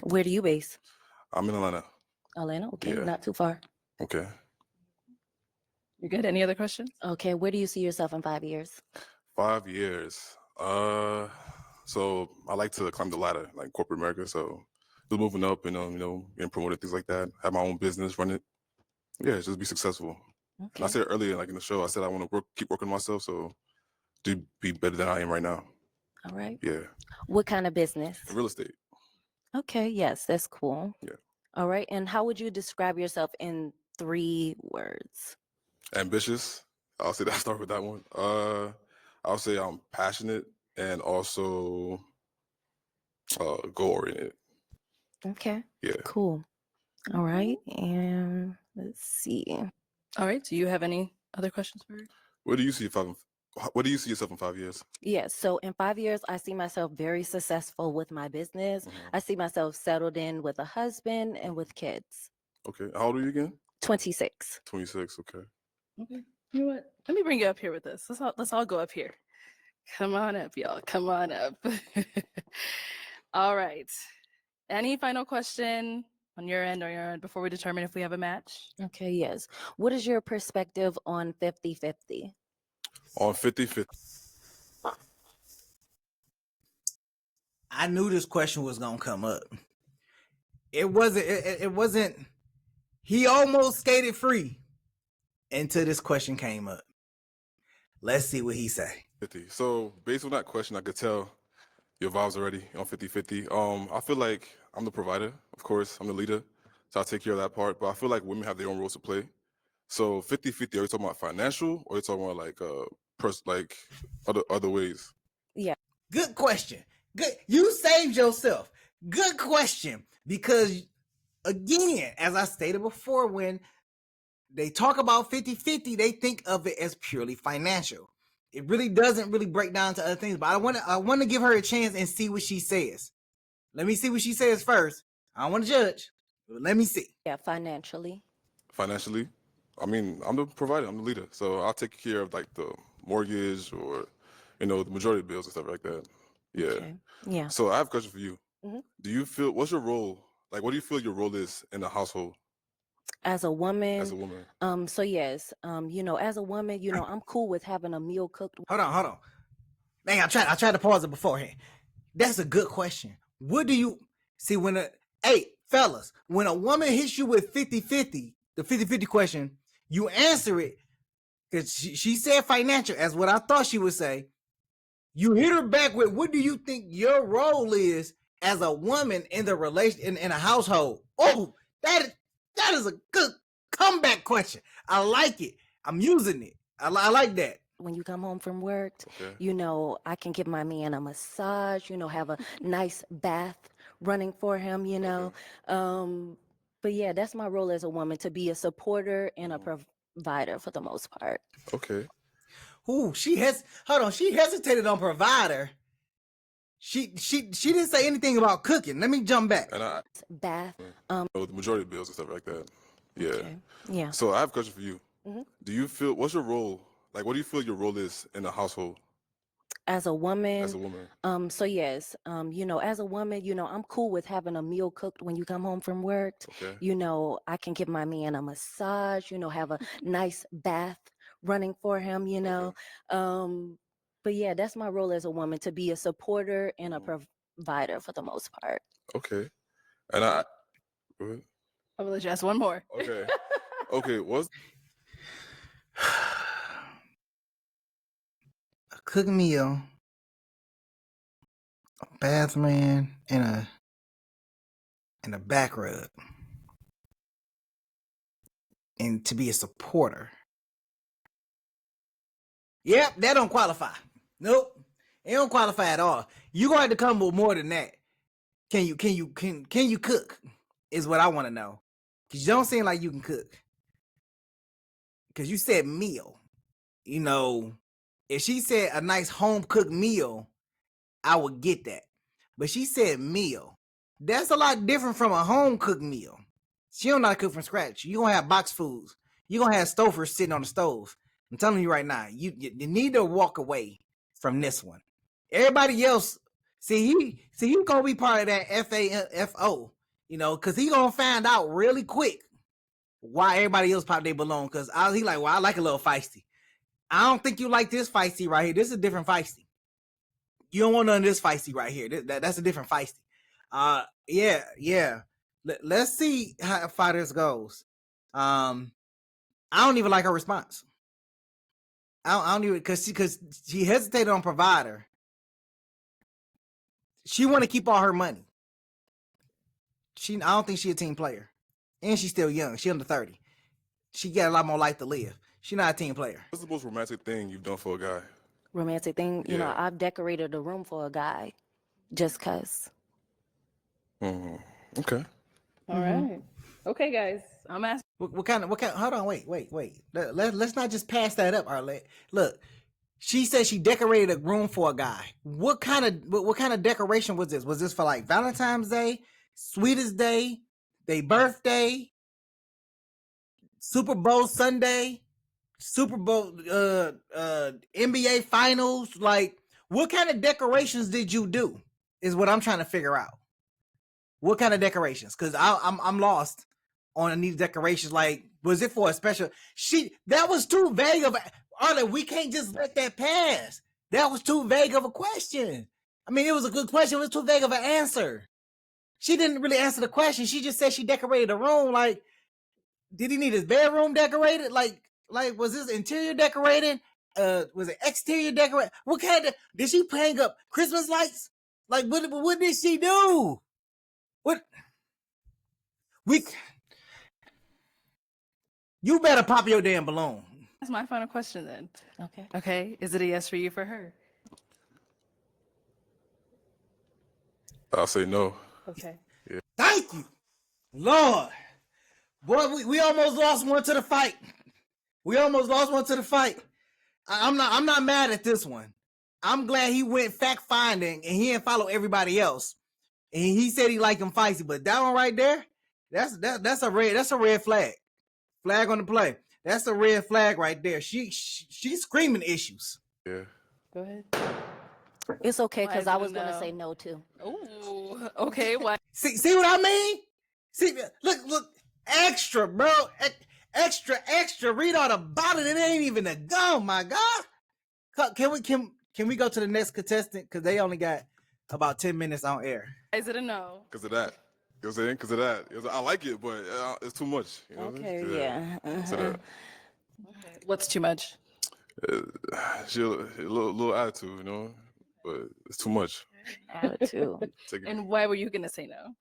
Where do you base? I'm in Atlanta. Atlanta? Okay, Yeah. not too far. Okay. You good? Any other questions? Okay, where do you see yourself in 5 years? 5 years. So I like to climb the ladder, like corporate America. So just moving up and getting promoted, things like that. Have my own business, run it. Yeah, just be successful. And I Okay. said earlier, like in the show, I said I want to keep working on myself, so to be better than I am right now. All right. Yeah, What kind of business? real estate. Okay, yes, that's cool. Yeah. All right, and how would you describe yourself in 3 words? Ambitious. I'll say that. Start with that one. I'll say I'm passionate and also goal oriented. Okay. Yeah. Cool. All right, and let's see. All right. Do you have any other questions for her? Where do you see yourself in 5 years? Yes, so in 5 years, I see myself very successful with my business. Mhm. I see myself settled in with a husband and with kids. Okay. How old are you again? 26. 26. Okay. Okay. You know what? Let me bring you up here with us. Let's all go up here. Come on up, y'all. Come on up. All right. Any final question on your end or your end before we determine if we have a match? Okay, yes. What is your perspective on 50-50? On 50-50. I knew this question was gonna come up. It wasn't. He almost skated free until this question came up. Let's see what he say. 50. So based on that question, I could tell your vibes already on 50-50. I feel like I'm the provider, of course. I'm the leader, so I take care of that part. But I feel like women have their own roles to play. So 50-50, are you talking about financial or are you talking about like other ways? Yeah. Good question. Good. You saved yourself. Good question. Because again, as I stated before, when they talk about 50-50, they think of it as purely financial. It really doesn't really break down to other things. But I want to give her a chance and see what she says. Let me see what she says first. I don't want to judge. But let me see. Yeah, financially. Financially, I mean, I'm the provider, I'm the leader. So I'll take care of like the mortgage or, the majority of bills and stuff like that. Yeah. Okay. Yeah. So I have a question for you. Mhm. Do you feel, what's your role? Like, what do you feel your role is in the household As a woman, as a woman? so yes, as a woman, I'm cool with having a meal cooked. Hold on. Man, I tried to pause it beforehand. That's a good question. What do you see hey, fellas, when a woman hits you with 50-50, the 50-50 question, you answer it because she said financial, as what I thought she would say. You hit her back with, what do you think your role is as a woman in the relation in a household? Oh, that is a good comeback question. I like it. I'm using it. I like that. When you come home from work, Okay. I can give my man a massage, have a nice bath running for him, But yeah, that's my role as a woman, to be a supporter and a provider for the most part. Okay. Ooh, she hesitated on provider. She didn't say anything about cooking. Let me jump back. And Bath. the majority of bills and stuff like that. Yeah. Okay. Yeah. So I have a question for you. Mhm. Do you feel, what's your role? Like, what do you feel your role is in the household As a woman, as a woman? so yes, as a woman, I'm cool with having a meal cooked when you come home from work. Okay. I can give my man a massage, have a nice bath running for him, But yeah, that's my role as a woman, to be a supporter and a provider for the most part. Okay. And I. Go ahead. I'm gonna let you ask one more. Okay. Okay. What's A cooked meal, a bathman, and a back rub. And to be a supporter. Yep, that don't qualify. Nope. It don't qualify at all. You're gonna have to come with more than that. Can you cook? Is what I want to know. Cause you don't seem like you can cook. Cause you said meal. You know, if she said a nice home cooked meal, I would get that. But she said meal. That's a lot different from a home cooked meal. She don't know how to cook from scratch. You gonna have box foods. You gonna have stofers sitting on the stove. I'm telling you right now, you need to walk away from this one. Everybody else, he gonna be part of that FAFO, you know, cause he gonna find out really quick why everybody else pop their balloon. Cause he like, well, I like a little feisty. I don't think you like this feisty right here. This is a different feisty. You don't want none of this feisty right here. That's a different feisty. Yeah. Let's see how far this goes. I don't even like her response. I don't even because she hesitated on provider. She want to keep all her money. I don't think she a team player, and she's still young. She under 30. She got a lot more life to live. She not a team player. What's the most romantic thing you've done for a guy? Romantic thing, you know, Yeah. I've decorated a room for a guy just cause. Mm-hmm. Okay. All right. Okay, guys. I'm asking. What kind of? Hold on, wait. Let's not just pass that up, Arlette. Look, she said she decorated a room for a guy. What kind of decoration was this? Was this for like Valentine's Day, Sweetest Day, their birthday, Super Bowl Sunday, Super Bowl NBA Finals? Like, what kind of decorations did you do? Is what I'm trying to figure out. What kind of decorations? Because I'm lost on these decorations. Like, was it for a special? That was too vague of. Arlen, we can't just let that pass. That was too vague of a question. I mean, it was a good question. It was too vague of an answer. She didn't really answer the question. She just said she decorated a room. Like, did he need his bedroom decorated? Like was his interior decorated? Was it exterior decorated? What kind of? Did she hang up Christmas lights? Like, what did she do? What? You better pop your damn balloon. That's my final question then. Okay. Okay. Is it a yes for you for her? I'll say no. Okay. Yeah. Thank you, Lord. Boy, we almost lost one to the fight. I'm not mad at this one. I'm glad he went fact finding and he didn't follow everybody else. And he said he liked him feisty, but that one right there, that's a red flag. Flag on the play. That's a red flag right there. She's screaming issues. Yeah. Go ahead. It's okay Why because is I it a was gonna no? say no too. Oh, okay. Why? See what I mean? See, look, extra, bro. Extra. Read all about it. It ain't even a gum, my God. Can we go to the next contestant? Because they only got about 10 minutes on air. Is it a no? Because of that. You know what I'm saying? Because of that. I like it, but it's too much. You know Okay, what I mean? yeah. So that, Okay. What's too much? she a little attitude, you know, but it's too much. Attitude. And why were you gonna say no?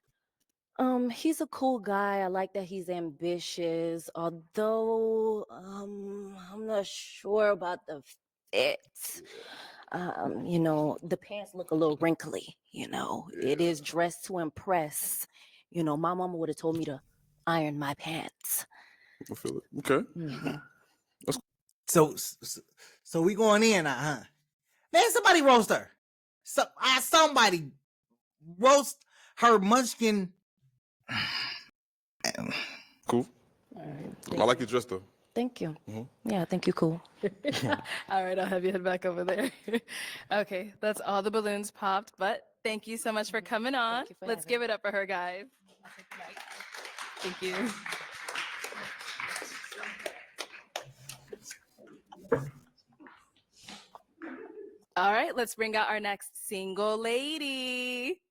He's a cool guy. I like that he's ambitious, although I'm not sure about the fit. You know, the pants look a little wrinkly, you know. It is dressed to impress. You know, my mama would have told me to iron my pants. I feel it. Okay. Mhm. So we going in now, huh? Man, somebody roast her. Somebody roast her munchkin. Cool. I like your dress though. Thank you. Mm-hmm. Yeah, I think you're cool. All right, I'll have you head back over there. Okay, that's all the balloons popped, but thank you so much for coming on. you for Let's having give it up for her, guys. Thank you. All right, let's bring out our next single lady.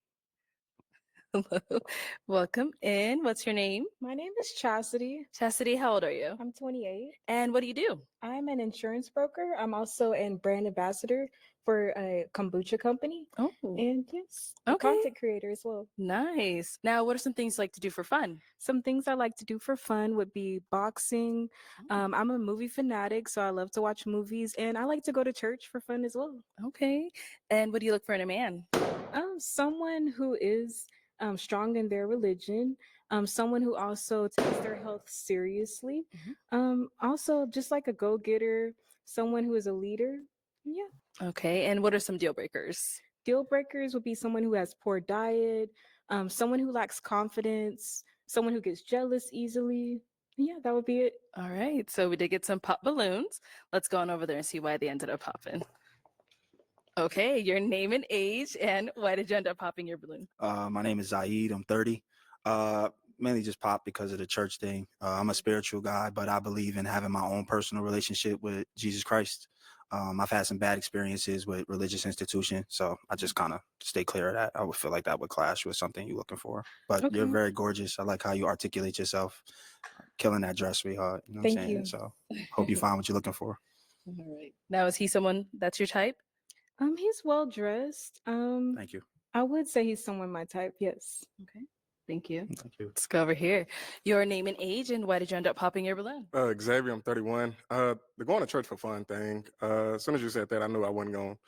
Hello. Welcome in. What's your name? My name is Chastity. Chastity, how old are you? I'm 28. And what do you do? I'm an insurance broker. I'm also a brand ambassador for a kombucha company. Oh, And yes, a okay. content creator as well. Nice. Now, what are some things you like to do for fun? Some things I like to do for fun would be boxing. I'm a movie fanatic, so I love to watch movies, and I like to go to church for fun as well. Okay. And what do you look for in a man? Someone who is strong in their religion, someone who also takes their health seriously, also just like a go-getter, someone who is a leader. Yeah. Okay. And what are some deal breakers? Deal breakers would be someone who has poor diet, someone who lacks confidence, someone who gets jealous easily. Yeah, that would be it. All right. So we did get some pop balloons. Let's go on over there and see why they ended up popping. Okay, your name and age, and why did you end up popping your balloon? My name is Zaid. I'm 30. Mainly just popped because of the church thing. I'm a spiritual guy, but I believe in having my own personal relationship with Jesus Christ. I've had some bad experiences with religious institutions, so I just kind of stay clear of that. I would feel like that would clash with something you're looking for. But you're Okay. very gorgeous. I like how you articulate yourself. Killing that dress, sweetheart. You know what I'm Thank saying? you. So hope you find what you're looking for. All right. Now, is he someone that's your type? He's well dressed. Thank you. I would say he's someone my type. Yes. Okay. Thank you. Thank you. Let's go over here. Your name and age, and why did you end up popping your balloon? Xavier, I'm 31. The going to church for fun thing. As soon as you said that, I knew I wouldn't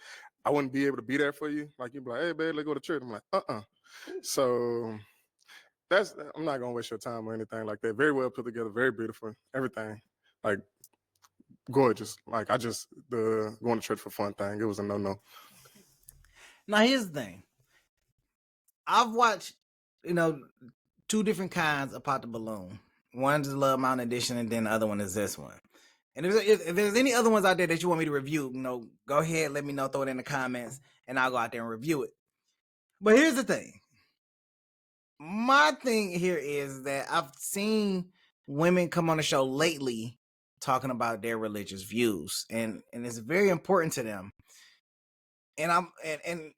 be able to be there for you. Like you'd be like, hey babe, let's go to church. I'm like, So I'm not gonna waste your time or anything like that. Very well put together, very beautiful, everything. Like gorgeous. Like the going to church for fun thing, it was a no-no. Now here's the thing. I've watched, two different kinds of Pop the Balloon. One's the Love Mountain edition, and then the other one is this one. And if there's any other ones out there that you want me to review, go ahead, let me know, throw it in the comments, and I'll go out there and review it. But here's the thing. My thing here is that I've seen women come on the show lately talking about their religious views, and it's very important to them. And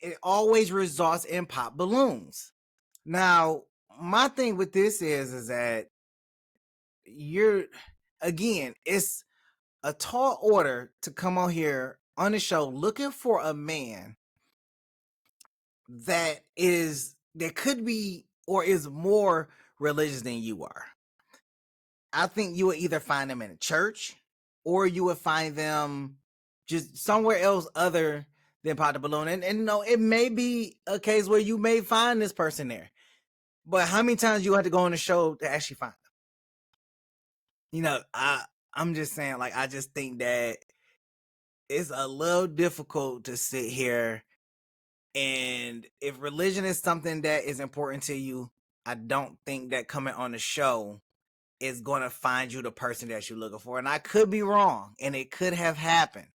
it always results in pop balloons. Now, my thing with this is that it's a tall order to come on here on the show looking for a man that could be or is more religious than you are. I think you would either find them in a church or you would find them just somewhere else other than Pop the Balloon. And it may be a case where you may find this person there. But how many times you have to go on the show to actually find them? I'm just saying, like, I just think that it's a little difficult to sit here, and if religion is something that is important to you, I don't think that coming on the show is going to find you the person that you're looking for. And I could be wrong, and it could have happened.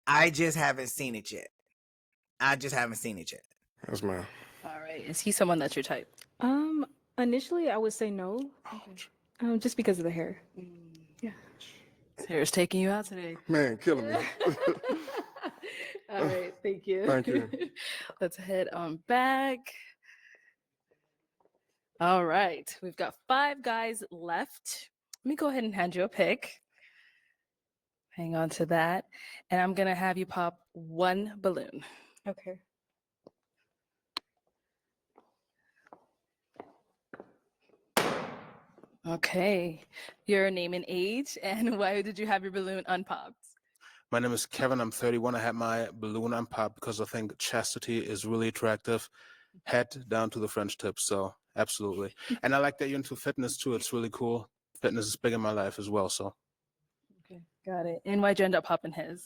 I just haven't seen it yet. That's mine. All right. Is he someone that's your type? Initially I would say no. Just because of the hair. Yeah. His hair is taking you out today. Man, killing me. All right. Thank you. Thank you. Let's head on back. All right. We've got 5 guys left. Let me go ahead and hand you a pick. Hang on to that. And I'm going to have you pop 1 balloon. Okay. Okay. Your name and age, and why did you have your balloon unpopped? My name is Kevin. I'm 31. I had my balloon unpopped because I think chastity is really attractive. Head down to the French tip. So absolutely. And I like that you're into fitness too. It's really cool. Fitness is big in my life as well. So. Okay, got it. And why'd you end up popping his?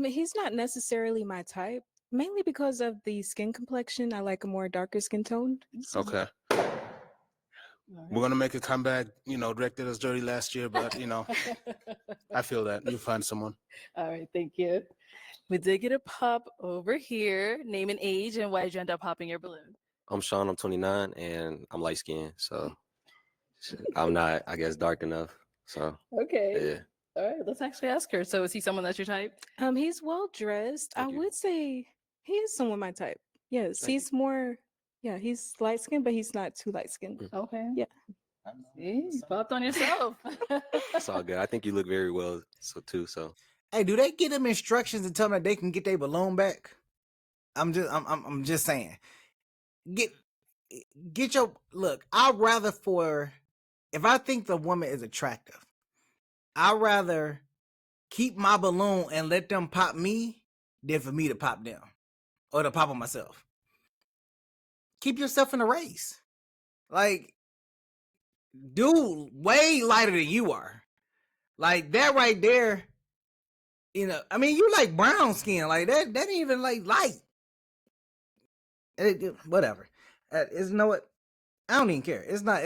He's not necessarily my type, mainly because of the skin complexion. I like a more darker skin tone. Okay. We're gonna make a comeback. Drake did us dirty last year, but I feel that you'll find someone. All right, thank you. We did get a pop over here. Name and age, and why did you end up popping your balloon? I'm Sean. I'm 29, and I'm light skinned, so I'm not, I guess, dark enough. So Okay. yeah. All right, let's actually ask her. So, is he someone that's your type? He's well dressed. I would say he is someone my type. Yes, he's more Yeah, he's light skinned, but he's not too light skinned. Okay. Yeah. See, you popped on yourself. It's all good. I think you look very well, so too. So Hey, do they give them instructions and tell them that they can get their balloon back? I'm just saying. Get your look. I'd rather if I think the woman is attractive, I'd rather keep my balloon and let them pop me than for me to pop them or to pop on myself. Keep yourself in the race. Like, dude, way lighter than you are. Like that right there. You know, I mean, you like brown skin, like that. That ain't even like light. Whatever. It's know what? I don't even care. It's not.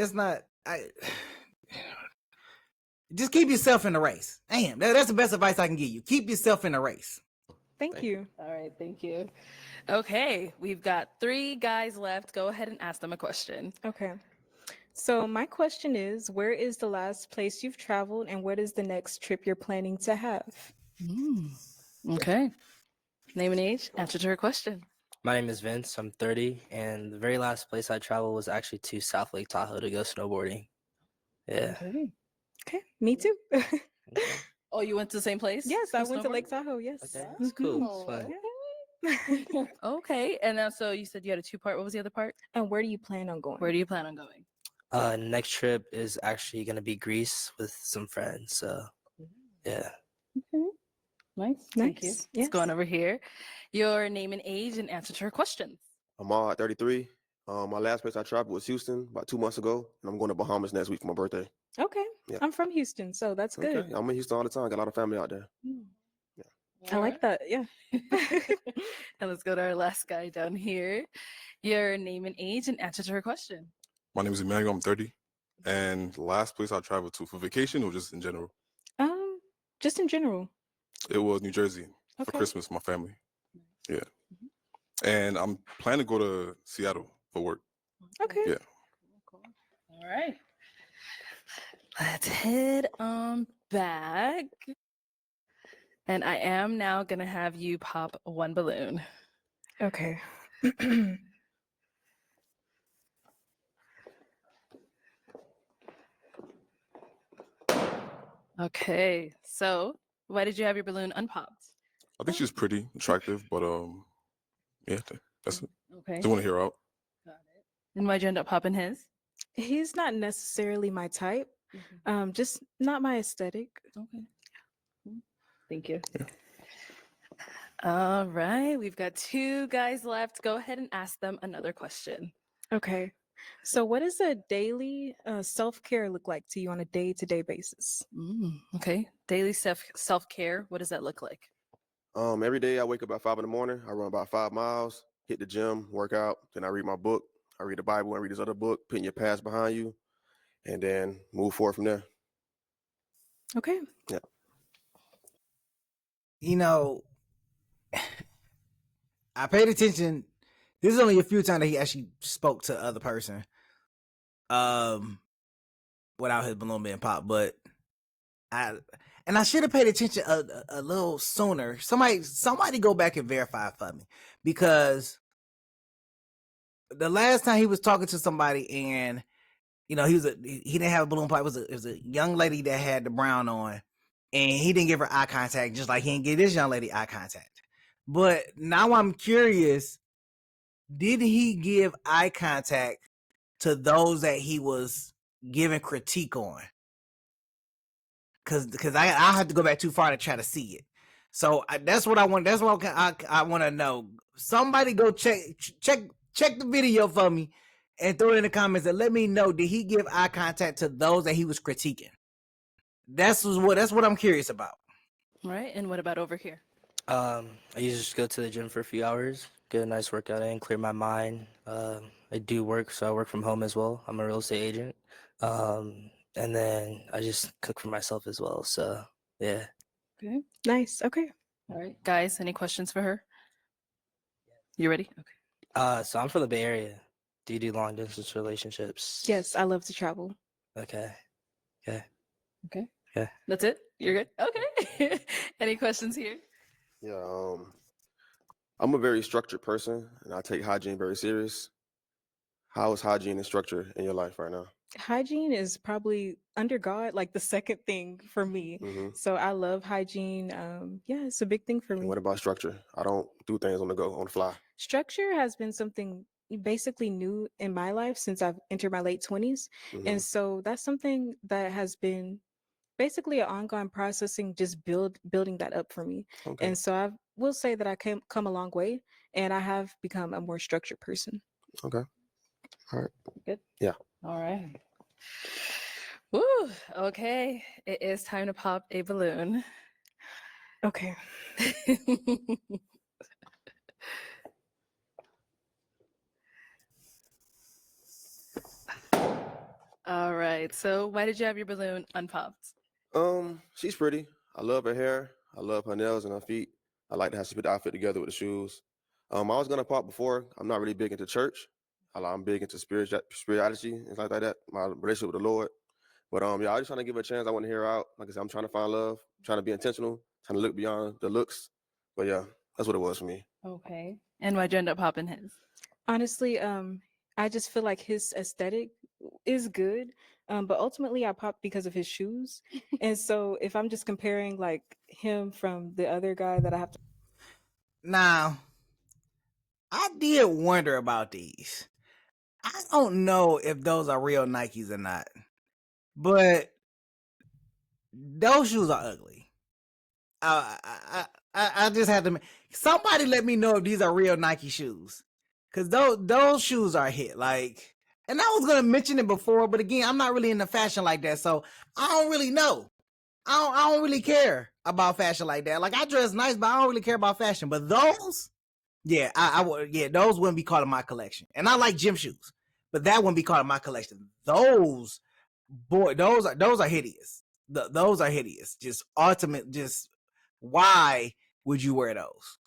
Just keep yourself in the race. Damn, that's the best advice I can give you. Keep yourself in the race. Thank you. All right, thank you. Okay, we've got 3 guys left. Go ahead and ask them a question. Okay. So my question is, where is the last place you've traveled and what is the next trip you're planning to have? Okay. Name and age, answer to her question. My name is Vince. I'm 30, and the very last place I traveled was actually to South Lake Tahoe to go snowboarding. Yeah. Okay, me too. Oh, you went to the same place? Yes, I went to snowboard? Lake Tahoe. Yes. Okay, that's cool. It's fun. Okay, and now so you said you had a 2-part. What was the other part? And where do you plan on going? Where do you plan on going? Next trip is actually gonna be Greece with some friends. So, yeah. Nice. Thank you. Nice. Let's go on over here. Your name and age and answer to her questions. I'm all at 33. My last place I traveled was Houston about 2 months ago, and I'm going to Bahamas next week for my birthday. Okay. Yeah. I'm from Houston, so that's good. Okay, I'm in Houston all the time. Got a lot of family out there. I like that. Yeah. And let's go to our last guy down here. Your name and age and answer to her question. My name is Emmanuel. I'm 30. And the last place I traveled to for vacation or just in general? Just in general. It was New Jersey for Okay. Christmas, my family. Yeah. And I'm planning to go to Seattle for work. Okay. Yeah. All right. Let's head on back. And I am now going to have you pop 1 balloon. Okay. Okay. So, why did you have your balloon unpopped? I think she's pretty attractive, but yeah, that's it. Okay. Just want to hear her out. And why'd you end up popping his? He's not necessarily my type. Just not my aesthetic. Okay. Thank you. All right. We've got 2 guys left. Go ahead and ask them another question. Okay. So what does a daily self-care look like to you on a day-to-day basis? Okay. Daily self-care. What does that look like? Every day I wake up at 5 in the morning. I run about 5 miles, hit the gym, work out. Then I read my book. I read the Bible and read this other book, putting your past behind you, and then move forward from there. Okay. Yeah. You know, I paid attention. This is only a few times that he actually spoke to the other person, without his balloon being popped. But I should have paid attention a little sooner. Somebody go back and verify for me, because the last time he was talking to somebody and he didn't have a balloon pop. It was a young lady that had the brown on, and he didn't give her eye contact, just like he didn't give this young lady eye contact. But now I'm curious, did he give eye contact to those that he was giving critique on? Because I have to go back too far to try to see it. So that's what I want. That's what I want to know. Somebody go check the video for me and throw it in the comments and let me know, did he give eye contact to those that he was critiquing? That's what I'm curious about. Right. And what about over here? I usually just go to the gym for a few hours, get a nice workout in, clear my mind. I do work, so I work from home as well. I'm a real estate agent. And then I just cook for myself as well. So, yeah. Okay. Nice. Okay. All right. Guys, any questions for her? You ready? Okay. So I'm from the Bay Area. Do you do long distance relationships? Yes, I love to travel. Okay. Okay. Okay. Yeah. That's it? You're good? Okay. Any questions here? Yeah. I'm a very structured person, and I take hygiene very serious. How is hygiene and structure in your life right now? Hygiene is probably under God, like the second thing for me. Hmm. So I love hygiene. Yeah, it's a big thing for And me. what about structure? I don't do things on the go, on the fly. Structure has been something basically new in my life since I've entered my late 20s. Hmm. And so that's something that has been basically an ongoing processing, just building that up for me. Okay. And so I will say that I come a long way, and I have become a more structured person. Okay. All right. Good. Yeah. All right. Woo. Okay. It is time to pop a balloon. Okay. All right. So why did you have your balloon unpopped? She's pretty. I love her hair. I love her nails and her feet. I like how she put the outfit together with the shoes. I was gonna pop before. I'm not really big into church. I'm big into spirituality and stuff like that. My relationship with the Lord. But yeah, I was just trying to give her a chance. I want to hear her out. Like I said, I'm trying to find love, trying to be intentional, trying to look beyond the looks. But yeah, that's what it was for me. Okay. And why'd you end up popping his? Honestly, I just feel like his aesthetic is good, but ultimately I popped because of his shoes. And so if I'm just comparing like him from the other guy that I have to. Now, I did wonder about these. I don't know if those are real Nikes or not, but those shoes are ugly. I just had to. Somebody let me know if these are real Nike shoes, cause those shoes are a hit. Like, and I was gonna mention it before, but again, I'm not really into fashion like that, so I don't really know. I don't really care about fashion like that. Like, I dress nice, but I don't really care about fashion. But those, yeah, I would, yeah, those wouldn't be called in my collection. And I like gym shoes, but that wouldn't be called in my collection. Those, boy, those are hideous. Those are hideous. Just ultimate. Just why would you wear those?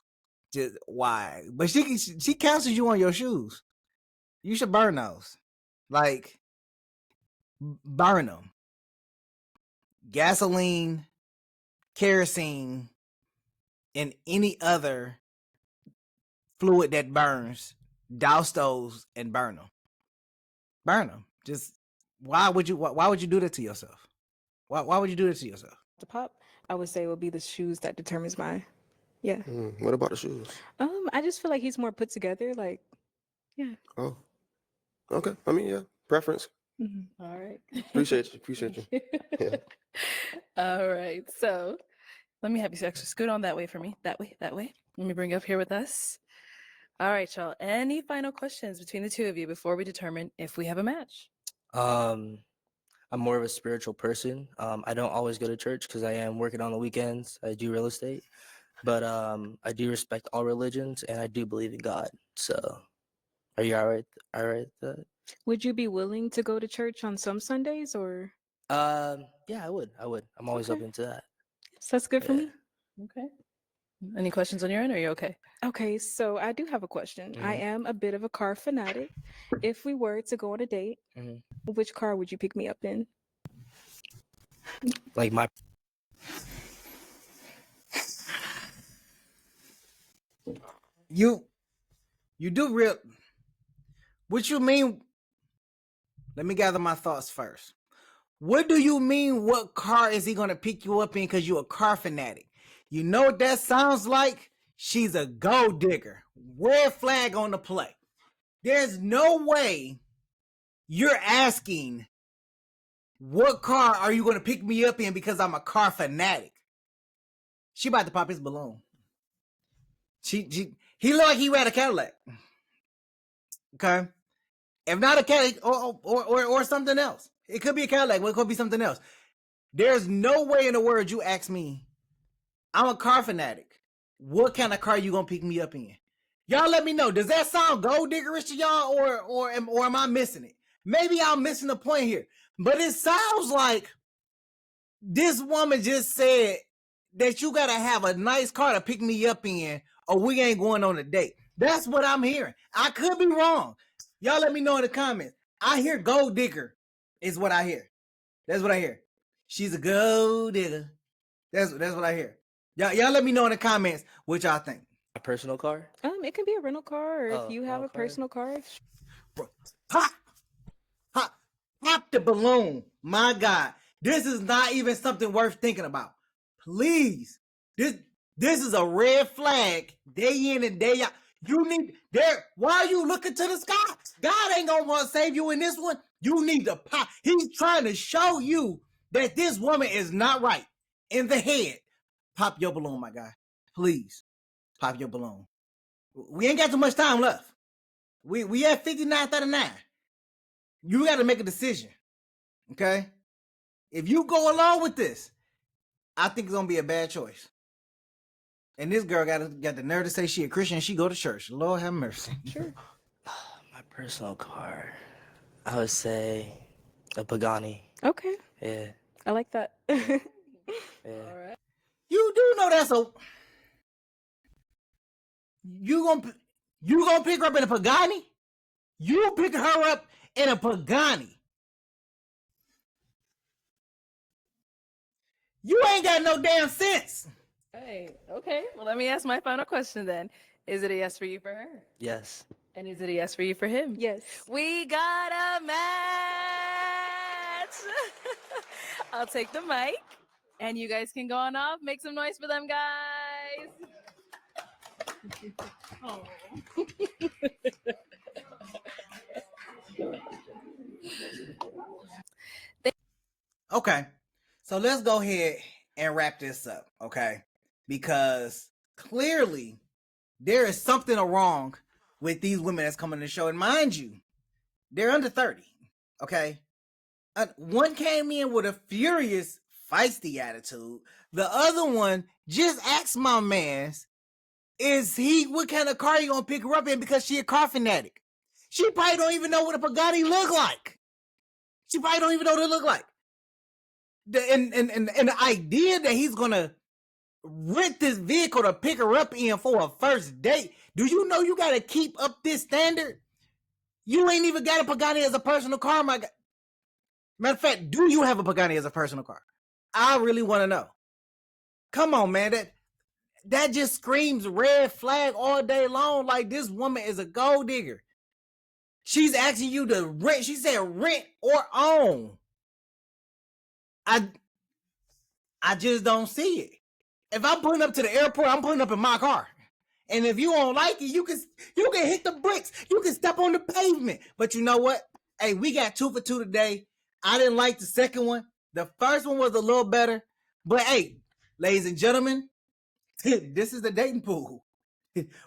Just why? But she cancels you on your shoes. You should burn those. Like, burn them. Gasoline, kerosene, and any other fluid that burns, douse those and burn them. Burn them. Just why would you do that to yourself? Why would you do that to yourself? To pop, I would say it would be the shoes that determines my, yeah. What about the shoes? I just feel like he's more put together. Like, yeah. Oh, okay. I mean, yeah, preference. Mm-hmm. All right. Appreciate you. Appreciate you. Yeah. All right. So let me have you actually scoot on that way for me. That way. Let me bring you up here with us. All right, y'all. Any final questions between the two of you before we determine if we have a match? I'm more of a spiritual person. I don't always go to church because I am working on the weekends. I do real estate, but I do respect all religions and I do believe in God. So, are you all right? All right with that? Would you be willing to go to church on some Sundays or? Yeah, I would. I'm always Okay. open to that. So that's good for me. Okay. Any questions on your end? Or are you okay? Okay, so I do have a question. I am a bit of a car fanatic. If we were to go on a date, which car would you pick me up in? Like my. You do real. What you mean? Let me gather my thoughts first. What do you mean? What car is he gonna pick you up in? Because you're a car fanatic. You know what that sounds like? She's a gold digger. Red flag on the play. There's no way you're asking what car are you gonna pick me up in because I'm a car fanatic. She about to pop his balloon. He look like he had a Cadillac. Okay. If not a Cadillac or something else. It could be a Cadillac, but it could be something else. There's no way in the world you ask me, I'm a car fanatic, what kind of car you gonna pick me up in? Y'all let me know. Does that sound gold diggerish to y'all or am I missing it? Maybe I'm missing the point here. But it sounds like this woman just said that you gotta have a nice car to pick me up in or we ain't going on a date. That's what I'm hearing. I could be wrong. Y'all let me know in the comments. I hear gold digger is what I hear. That's what I hear. She's a gold digger. That's what I hear. Y'all let me know in the comments what y'all think. A personal car? It can be a rental car or if Oh, you have a rental car. personal car. Pop, pop the balloon. My God, this is not even something worth thinking about. Please, this is a red flag day in and day out. You need there. Why are you looking to the sky? God ain't gonna want to save you in this one. You need to pop. He's trying to show you that this woman is not right in the head. Pop your balloon, my guy. Please, pop your balloon. We ain't got too much time left. We at 59:39. You got to make a decision, okay? If you go along with this, I think it's gonna be a bad choice. And this girl got the nerve to say she a Christian and she go to church. Lord have mercy. Sure. My personal car, I would say a Pagani. Okay. Yeah. I like that. Yeah. You do know that's a you gonna pick her up in a Pagani? You pick her up in a Pagani. You ain't got no damn sense. Hey, okay. Well, let me ask my final question then. Is it a yes for you for her? Yes. And is it a yes for you for him? Yes. We got a match. I'll take the mic and you guys can go on off. Make some noise for them, guys. Oh. Okay, so let's go ahead and wrap this up, okay? Because clearly there is something wrong with these women that's coming to the show. And mind you, they're under 30, okay? One came in with a furious, feisty attitude. The other one just asked my mans, what kind of car you gonna pick her up in because she a car fanatic? She probably don't even know what a Pagani look like. She probably don't even know what it look like. And the idea that he's gonna rent this vehicle to pick her up in for a first date. Do you know you gotta keep up this standard? You ain't even got a Pagani as a personal car, my guy. Matter of fact, do you have a Pagani as a personal car? I really want to know. Come on, man. That just screams red flag all day long. Like, this woman is a gold digger. She's asking you to rent. She said rent or own. I just don't see it. If I'm pulling up to the airport, I'm pulling up in my car. And if you don't like it, you can hit the bricks. You can step on the pavement. But you know what? Hey, we got 2 for 2 today. I didn't like the second one. The first one was a little better. But hey, ladies and gentlemen, this is the dating pool.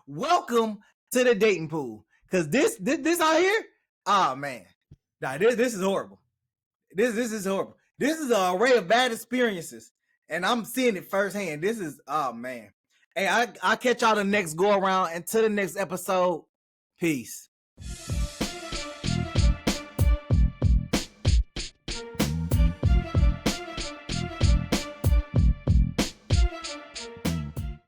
Welcome to the dating pool. Because this out here, oh man. Nah, this is horrible. This is horrible. This is an array of bad experiences. And I'm seeing it firsthand. This is, oh man. Hey, I'll catch y'all the next go around. Until the next episode, peace.